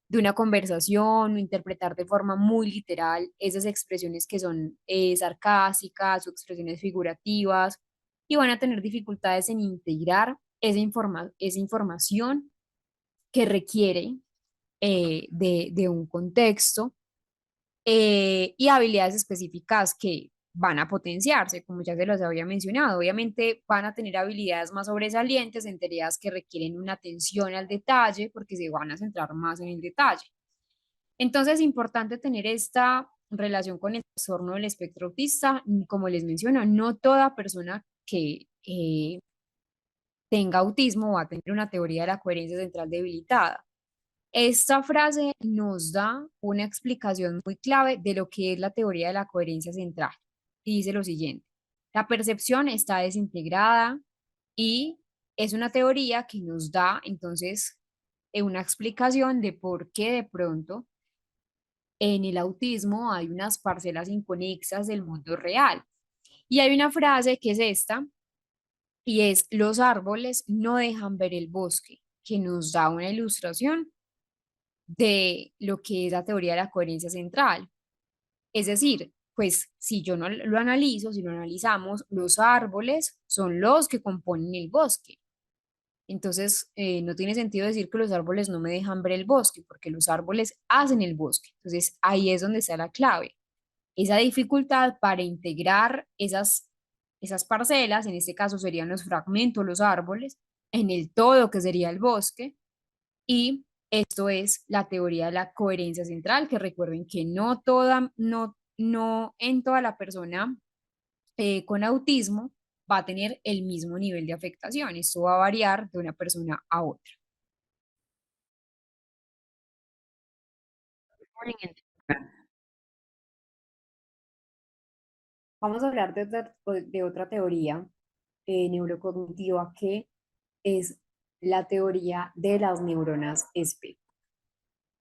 de una conversación o interpretar de forma muy literal esas expresiones que son sarcásticas o expresiones figurativas y van a tener dificultades en integrar esa información que requiere de un contexto y habilidades específicas que van a potenciarse, como ya se los había mencionado. Obviamente van a tener habilidades más sobresalientes en tareas que requieren una atención al detalle porque se van a centrar más en el detalle. Entonces es importante tener esta relación con el trastorno del espectro autista. Como les menciono, no toda persona que tenga autismo va a tener una teoría de la coherencia central debilitada. Esta frase nos da una explicación muy clave de lo que es la teoría de la coherencia central. Y dice lo siguiente: la percepción está desintegrada y es una teoría que nos da entonces una explicación de por qué de pronto en el autismo hay unas parcelas inconexas del mundo real. Y hay una frase que es esta, y es: los árboles no dejan ver el bosque, que nos da una ilustración de lo que es la teoría de la coherencia central. Es decir, pues si yo no lo analizo, si lo analizamos, los árboles son los que componen el bosque. Entonces, no tiene sentido decir que los árboles no me dejan ver el bosque, porque los árboles hacen el bosque. Entonces, ahí es donde está la clave. Esa dificultad para integrar esas parcelas, en este caso serían los fragmentos, los árboles, en el todo que sería el bosque, y esto es la teoría de la coherencia central, que recuerden que no en toda la persona con autismo va a tener el mismo nivel de afectación. Esto va a variar de una persona a otra. Recording in progress. Vamos a hablar de otra teoría neurocognitiva que es la teoría de las neuronas espejo.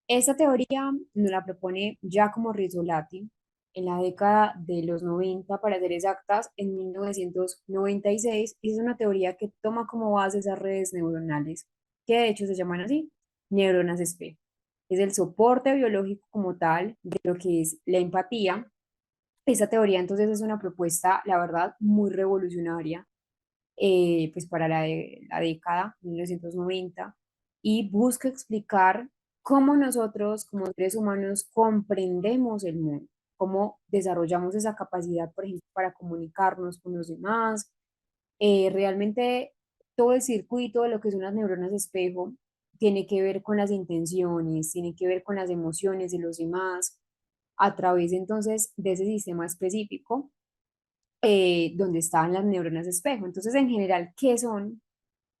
Esta teoría nos la propone Giacomo Rizzolatti en la década de los 90, para ser exactas, en 1996, y es una teoría que toma como base esas redes neuronales, que de hecho se llaman así, neuronas espejo. Es el soporte biológico como tal de lo que es la empatía. Esta teoría entonces es una propuesta, la verdad, muy revolucionaria pues para la década de 1990 y busca explicar cómo nosotros como seres humanos comprendemos el mundo, cómo desarrollamos esa capacidad, por ejemplo, para comunicarnos con los demás. Realmente todo el circuito de lo que son las neuronas espejo tiene que ver con las intenciones, tiene que ver con las emociones de los demás, a través entonces de ese sistema específico donde estaban las neuronas espejo. Entonces, en general, ¿qué son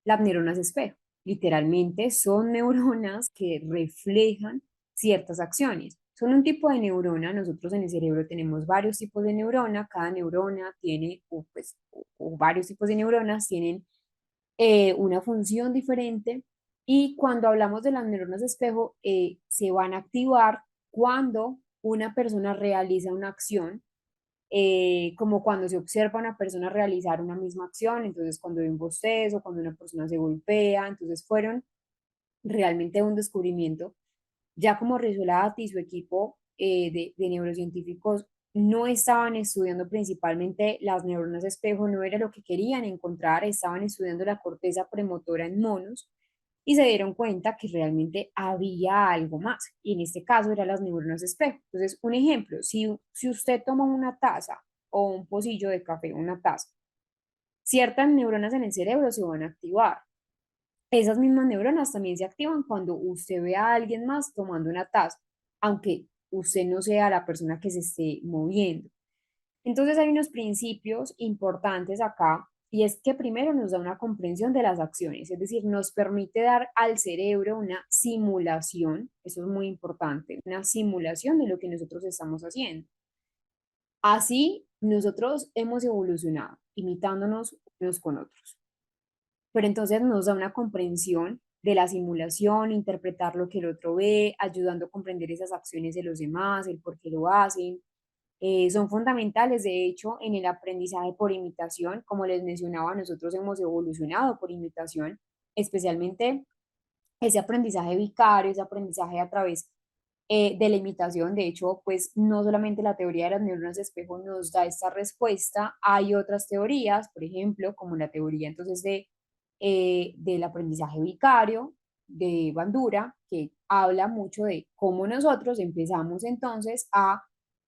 las neuronas espejo? Literalmente son neuronas que reflejan ciertas acciones. Son un tipo de neurona. Nosotros en el cerebro tenemos varios tipos de neurona. Cada neurona tiene, o varios tipos de neuronas tienen una función diferente. Y cuando hablamos de las neuronas espejo, se van a activar cuando una persona realiza una acción, como cuando se observa a una persona realizar una misma acción. Entonces cuando hay un bostezo, cuando una persona se golpea. Entonces fueron realmente un descubrimiento. Ya como Rizzolatti y su equipo de neurocientíficos no estaban estudiando principalmente las neuronas espejo, no era lo que querían encontrar, estaban estudiando la corteza premotora en monos y se dieron cuenta que realmente había algo más, y en este caso eran las neuronas espejo. Entonces, un ejemplo: si usted toma una taza o un pocillo de café, una taza, ciertas neuronas en el cerebro se van a activar. Esas mismas neuronas también se activan cuando usted ve a alguien más tomando una taza, aunque usted no sea la persona que se esté moviendo. Entonces hay unos principios importantes acá, y es que primero nos da una comprensión de las acciones, es decir, nos permite dar al cerebro una simulación, eso es muy importante, una simulación de lo que nosotros estamos haciendo. Así nosotros hemos evolucionado, imitándonos unos con otros. Pero entonces nos da una comprensión de la simulación, interpretar lo que el otro ve, ayudando a comprender esas acciones de los demás, el por qué lo hacen. Son fundamentales, de hecho, en el aprendizaje por imitación. Como les mencionaba, nosotros hemos evolucionado por imitación, especialmente ese aprendizaje vicario, ese aprendizaje a través de la imitación. De hecho, pues no solamente la teoría de las neuronas de espejo nos da esta respuesta, hay otras teorías, por ejemplo, como la teoría entonces del aprendizaje vicario de Bandura, que habla mucho de cómo nosotros empezamos entonces a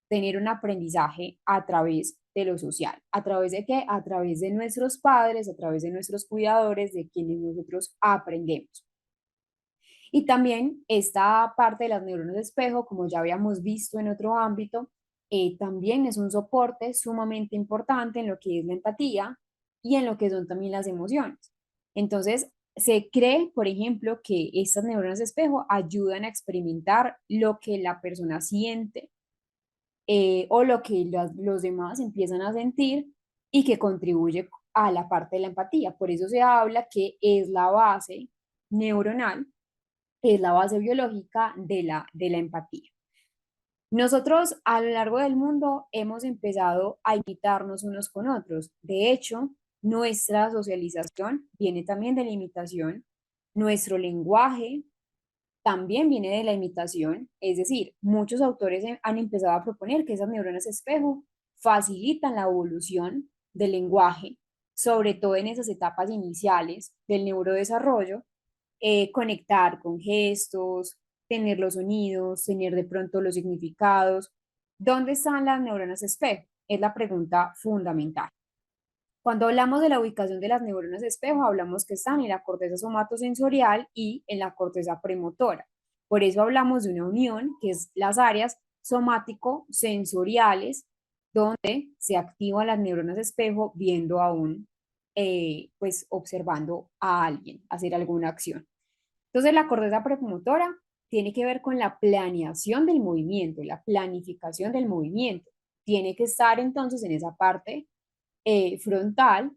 tener un aprendizaje a través de lo social. ¿A través de qué? A través de nuestros padres, a través de nuestros cuidadores, de quienes nosotros aprendemos. Y también esta parte de las neuronas de espejo, como ya habíamos visto en otro ámbito, también es un soporte sumamente importante en lo que es la empatía y en lo que son también las emociones. Entonces, se cree, por ejemplo, que estas neuronas de espejo ayudan a experimentar lo que la persona siente o lo que los demás empiezan a sentir y que contribuye a la parte de la empatía. Por eso se habla que es la base neuronal, es la base biológica de la empatía. Nosotros a lo largo del mundo hemos empezado a imitarnos unos con otros. De hecho, nuestra socialización viene también de la imitación, nuestro lenguaje también viene de la imitación, es decir, muchos autores han empezado a proponer que esas neuronas espejo facilitan la evolución del lenguaje, sobre todo en esas etapas iniciales del neurodesarrollo, conectar con gestos, tener los sonidos, tener de pronto los significados. ¿Dónde están las neuronas espejo? Es la pregunta fundamental. Cuando hablamos de la ubicación de las neuronas espejo, hablamos que están en la corteza somatosensorial y en la corteza premotora. Por eso hablamos de una unión, que es las áreas somático-sensoriales, donde se activan las neuronas espejo viendo a un, pues observando a alguien hacer alguna acción. Entonces, la corteza premotora tiene que ver con la planeación del movimiento, la planificación del movimiento. Tiene que estar entonces en esa parte frontal.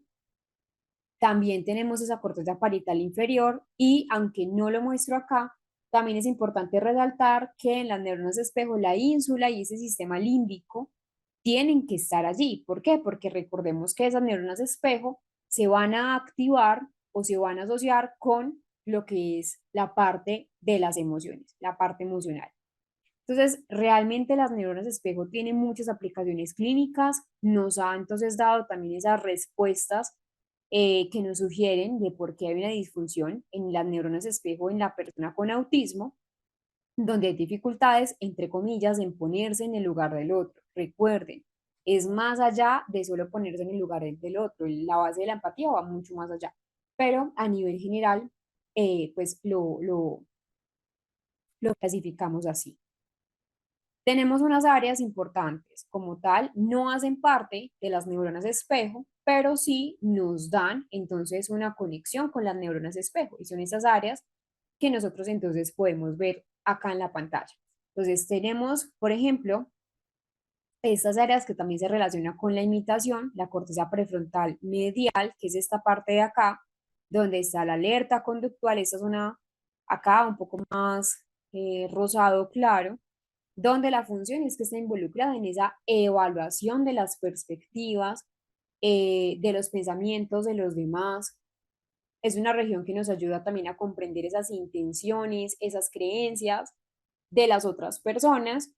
También tenemos esa corteza parietal inferior y aunque no lo muestro acá, también es importante resaltar que en las neuronas de espejo la ínsula y ese sistema límbico tienen que estar allí. ¿Por qué? Porque recordemos que esas neuronas de espejo se van a activar o se van a asociar con lo que es la parte de las emociones, la parte emocional. Entonces, realmente las neuronas de espejo tienen muchas aplicaciones clínicas, nos ha entonces dado también esas respuestas que nos sugieren de por qué hay una disfunción en las neuronas de espejo en la persona con autismo, donde hay dificultades, entre comillas, en ponerse en el lugar del otro. Recuerden, es más allá de solo ponerse en el lugar del otro, la base de la empatía va mucho más allá, pero a nivel general, pues lo clasificamos así. Tenemos unas áreas importantes, como tal, no hacen parte de las neuronas de espejo, pero sí nos dan entonces una conexión con las neuronas de espejo y son esas áreas que nosotros entonces podemos ver acá en la pantalla. Entonces tenemos, por ejemplo, estas áreas que también se relacionan con la imitación, la corteza prefrontal medial, que es esta parte de acá, donde está la alerta conductual, esta es una acá un poco más rosado claro, donde la función es que está involucrada en esa evaluación de las perspectivas, de los pensamientos de los demás. Es una región que nos ayuda también a comprender esas intenciones, esas creencias de las otras personas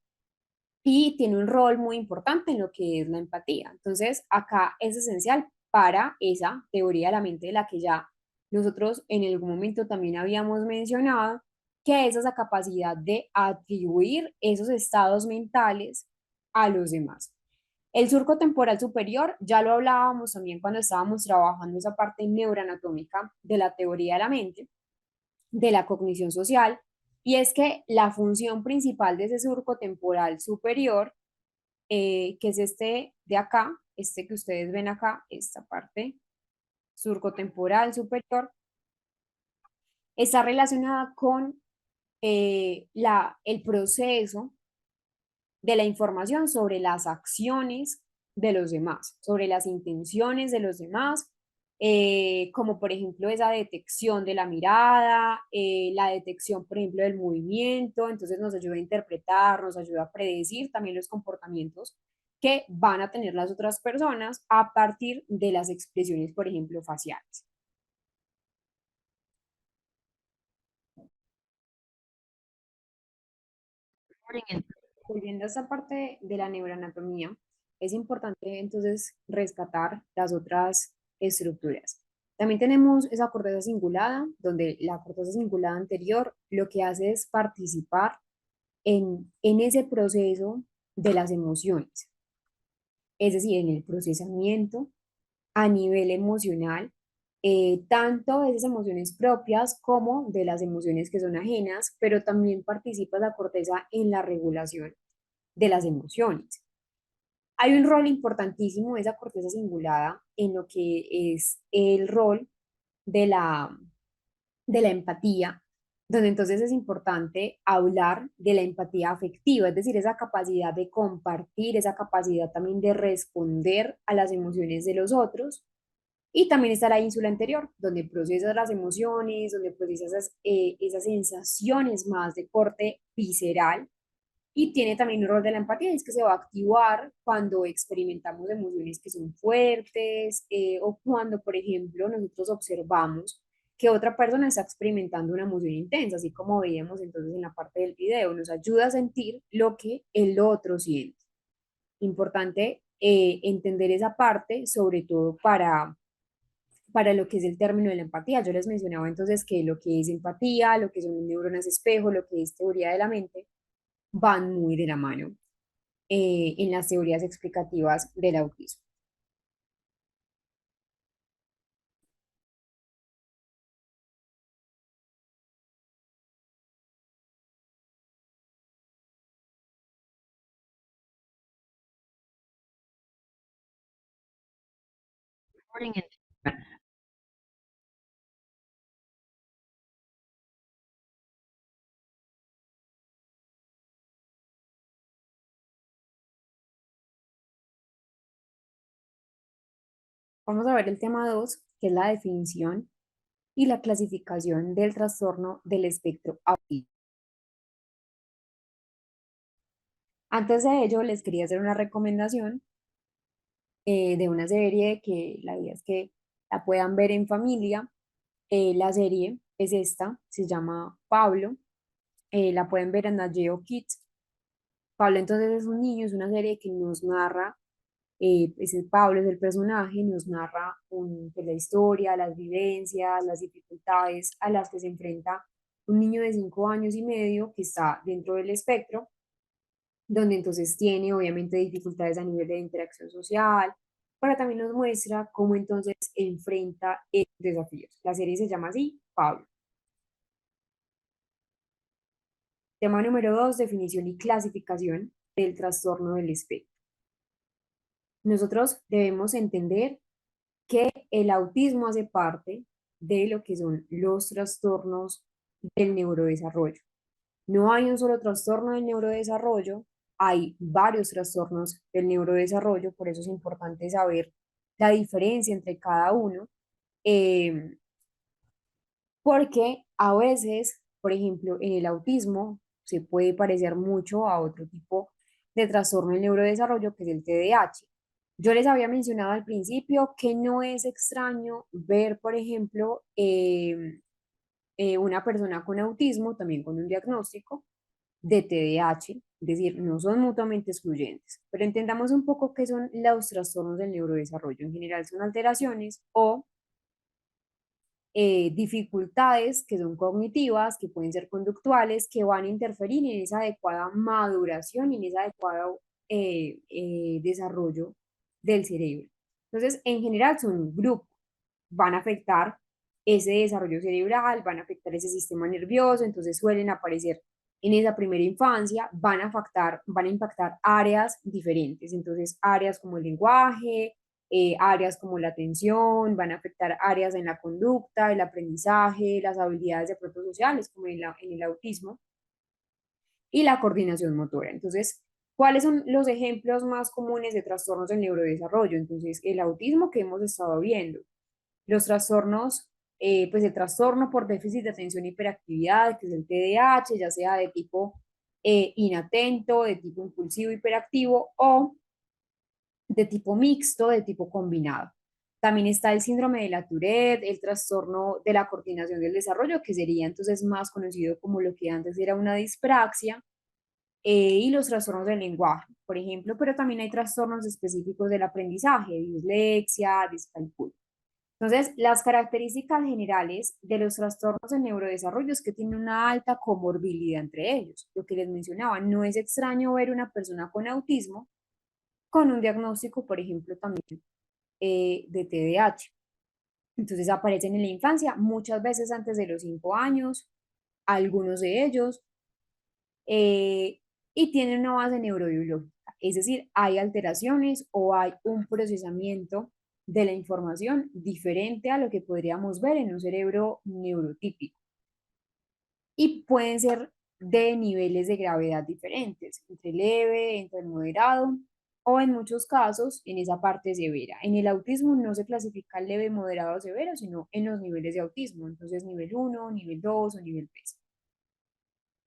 y tiene un rol muy importante en lo que es la empatía. Entonces, acá es esencial para esa teoría de la mente de la que ya nosotros en algún momento también habíamos mencionado, que es esa capacidad de atribuir esos estados mentales a los demás. El surco temporal superior, ya lo hablábamos también cuando estábamos trabajando esa parte neuroanatómica de la teoría de la mente, de la cognición social, y es que la función principal de ese surco temporal superior, que es este de acá, este que ustedes ven acá, esta parte, surco temporal superior, está relacionada con el proceso de la información sobre las acciones de los demás, sobre las intenciones de los demás, como por ejemplo esa detección de la mirada, la detección, por ejemplo, del movimiento, entonces nos ayuda a interpretar, nos ayuda a predecir también los comportamientos que van a tener las otras personas a partir de las expresiones, por ejemplo, faciales. Recording in Volviendo a esta parte de la neuroanatomía, es importante entonces rescatar las otras estructuras. También tenemos esa corteza cingulada, donde la corteza cingulada anterior lo que hace es participar en ese proceso de las emociones, es decir, en el procesamiento a nivel emocional, tanto de esas emociones propias como de las emociones que son ajenas, pero también participa la corteza en la regulación de las emociones. Hay un rol importantísimo de esa corteza cingulada en lo que es el rol de de la empatía, donde entonces es importante hablar de la empatía afectiva, es decir, esa capacidad de compartir, esa capacidad también de responder a las emociones de los otros. Y también está la ínsula anterior, donde procesas las emociones, donde procesas esas sensaciones más de corte visceral, y tiene también un rol de la empatía, es que se va a activar cuando experimentamos emociones que son fuertes, o cuando, por ejemplo, nosotros observamos que otra persona está experimentando una emoción intensa, así como veíamos entonces en la parte del video, nos ayuda a sentir lo que el otro siente. Importante entender esa parte, sobre todo para lo que es el término de la empatía. Yo les mencionaba entonces que lo que es empatía, lo que son neuronas espejo, lo que es teoría de la mente, van muy de la mano en las teorías explicativas del autismo. recording in progress. Vamos a ver el tema 2, que es la definición y la clasificación del trastorno del espectro autista. Antes de ello, les quería hacer una recomendación de una serie que la idea es que la puedan ver en familia. La serie es esta, se llama Pablo, la pueden ver en Nat Geo Kids. Pablo entonces es un niño, es una serie que nos narra, pues el Pablo es el personaje, nos narra pues, la historia, las vivencias, las dificultades a las que se enfrenta un niño de 5 años y medio que está dentro del espectro, donde entonces tiene obviamente dificultades a nivel de interacción social, pero también nos muestra cómo entonces enfrenta esos desafíos. La serie se llama así, Pablo. Tema número 2, definición y clasificación del trastorno del espectro. Nosotros debemos entender que el autismo hace parte de lo que son los trastornos del neurodesarrollo. No hay un solo trastorno del neurodesarrollo, hay varios trastornos del neurodesarrollo, por eso es importante saber la diferencia entre cada uno, eh, porque a veces, por ejemplo, en el autismo se puede parecer mucho a otro tipo de trastorno del neurodesarrollo, que es el TDAH. Yo les había mencionado al principio que no es extraño ver, por ejemplo, una persona con autismo, también con un diagnóstico de TDAH, es decir, no son mutuamente excluyentes, pero entendamos un poco qué son los trastornos del neurodesarrollo. En general son alteraciones o dificultades que son cognitivas, que pueden ser conductuales, que van a interferir en esa adecuada maduración y en ese adecuado desarrollo del cerebro. Entonces, en general son un grupo, van a afectar ese desarrollo cerebral, van a afectar ese sistema nervioso, entonces suelen aparecer en esa primera infancia, van a impactar áreas diferentes, entonces áreas como el lenguaje, áreas como la atención, van a afectar áreas en la conducta, el aprendizaje, las habilidades de pronto sociales, como en el autismo, y la coordinación motora. Entonces, ¿Cuáles son los ejemplos más comunes de trastornos del neurodesarrollo? Entonces, el autismo que hemos estado viendo, los trastornos, pues el trastorno por déficit de atención e hiperactividad, que es el TDAH, ya sea de tipo inatento, de tipo impulsivo hiperactivo o de tipo mixto, de tipo combinado. También está el síndrome de la Tourette, el trastorno de la coordinación del desarrollo, que sería entonces más conocido como lo que antes era una dispraxia, y los trastornos del lenguaje, por ejemplo, pero también hay trastornos específicos del aprendizaje, dislexia, discalculia. Entonces, las características generales de los trastornos de neurodesarrollo es que tienen una alta comorbilidad entre ellos. Lo que les mencionaba, no es extraño ver una persona con autismo con un diagnóstico, por ejemplo, también de TDAH. Entonces aparecen en la infancia, muchas veces antes de los 5 años, algunos de ellos, eh, y tienen una base neurobiológica. Es decir, hay alteraciones o hay un procesamiento de la información diferente a lo que podríamos ver en un cerebro neurotípico. Y pueden ser de niveles de gravedad diferentes, entre leve, entre moderado o en muchos casos en esa parte severa. En el autismo no se clasifica leve, moderado o severo, sino en los niveles de autismo, entonces nivel 1, nivel 2 o nivel 3.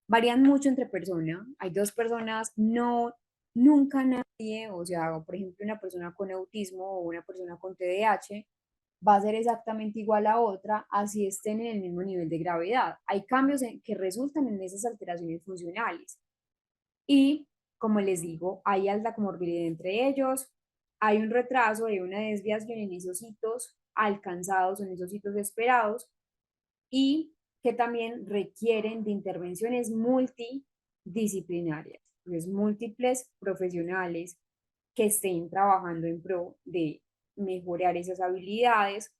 Varían mucho entre personas, hay dos personas, no, nunca nadie, o sea, por ejemplo, una persona con autismo o una persona con TDAH va a ser exactamente igual a otra, así estén en el mismo nivel de gravedad. Hay cambios que resultan en esas alteraciones funcionales. Y, como les digo, hay alta comorbilidad entre ellos, hay un retraso, hay una desviación en esos hitos alcanzados, en esos hitos esperados, y que también requieren de intervenciones multidisciplinarias, pues múltiples profesionales que estén trabajando en pro de mejorar esas habilidades.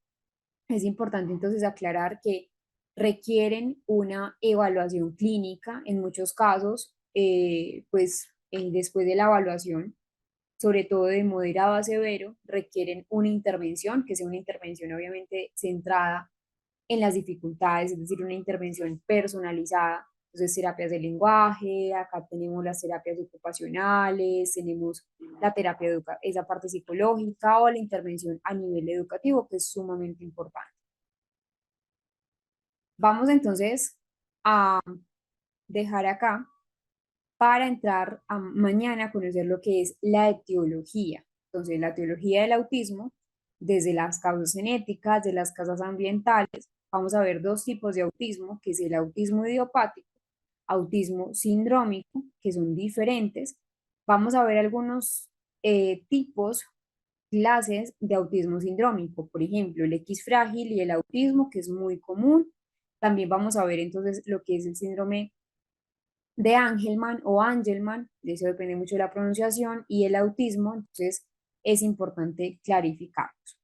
Es importante entonces aclarar que requieren una evaluación clínica en muchos casos, después de la evaluación, sobre todo de moderado a severo, requieren una intervención, que sea una intervención obviamente centrada en las dificultades, es decir, una intervención personalizada. Entonces, terapias de lenguaje, acá tenemos las terapias ocupacionales, tenemos la terapia esa parte psicológica o la intervención a nivel educativo, que es sumamente importante. Vamos entonces a dejar acá para entrar mañana a conocer lo que es la etiología. Entonces, la etiología del autismo, desde las causas genéticas, de las causas ambientales, vamos a ver dos tipos de autismo, que es el autismo idiopático, autismo sindrómico, que son diferentes. Vamos a ver algunos tipos, clases de autismo sindrómico, por ejemplo, el X frágil y el autismo, que es muy común. También vamos a ver entonces lo que es el síndrome de Angelman o Angelman, de eso depende mucho de la pronunciación, y el autismo, entonces es importante clarificarlos.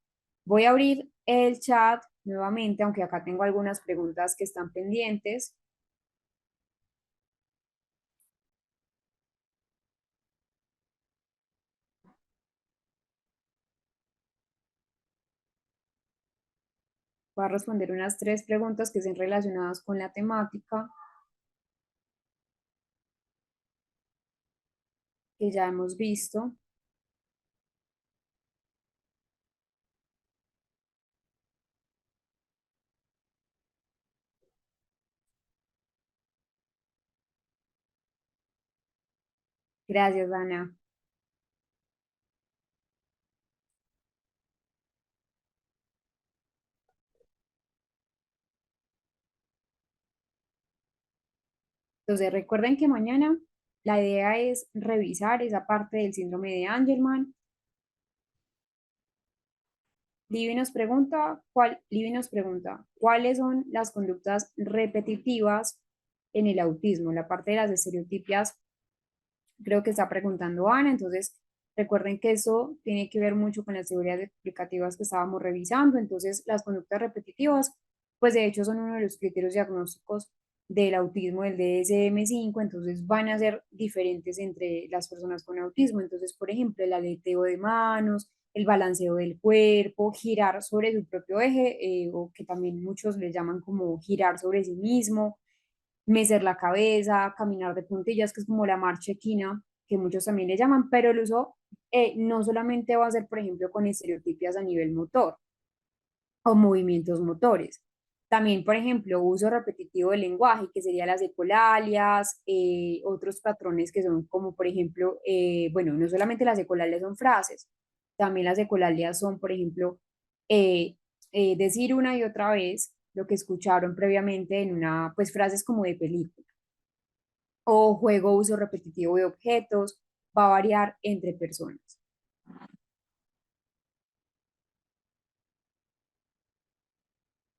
Voy a abrir el chat nuevamente, aunque acá tengo algunas preguntas que están pendientes. Voy a responder unas 3 preguntas que estén relacionadas con la temática que ya hemos visto. Gracias, Ana. Entonces, recuerden que mañana la idea es revisar esa parte del síndrome de Angelman. Livy nos pregunta, ¿cuáles son las conductas repetitivas en el autismo? La parte de las estereotipias, creo que está preguntando Ana, entonces recuerden que eso tiene que ver mucho con las teorías explicativas que estábamos revisando, entonces las conductas repetitivas, pues de hecho son uno de los criterios diagnósticos del autismo del DSM-5, entonces van a ser diferentes entre las personas con autismo, entonces por ejemplo el aleteo de manos, el balanceo del cuerpo, girar sobre su propio eje, o que también muchos le llaman como girar sobre sí mismo, mecer la cabeza, caminar de puntillas, que es como la marcha equina, que muchos también le llaman, pero el uso no solamente va a ser, por ejemplo, con estereotipias a nivel motor o movimientos motores. También, por ejemplo, uso repetitivo del lenguaje, que serían las ecolalias, otros patrones que son como, por ejemplo, bueno, no solamente las ecolalias son frases, también las ecolalias son, por ejemplo, eh, decir una y otra vez lo que escucharon previamente en una, pues frases como de película. O juego uso repetitivo de objetos, va a variar entre personas.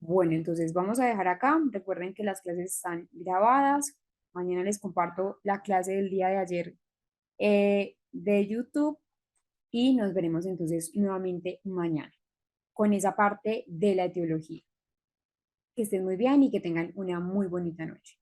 Bueno, entonces vamos a dejar acá. Recuerden que las clases están grabadas. Mañana les comparto la clase del día de ayer de YouTube y nos veremos entonces nuevamente mañana con esa parte de la etiología. Que estén muy bien y que tengan una muy bonita noche.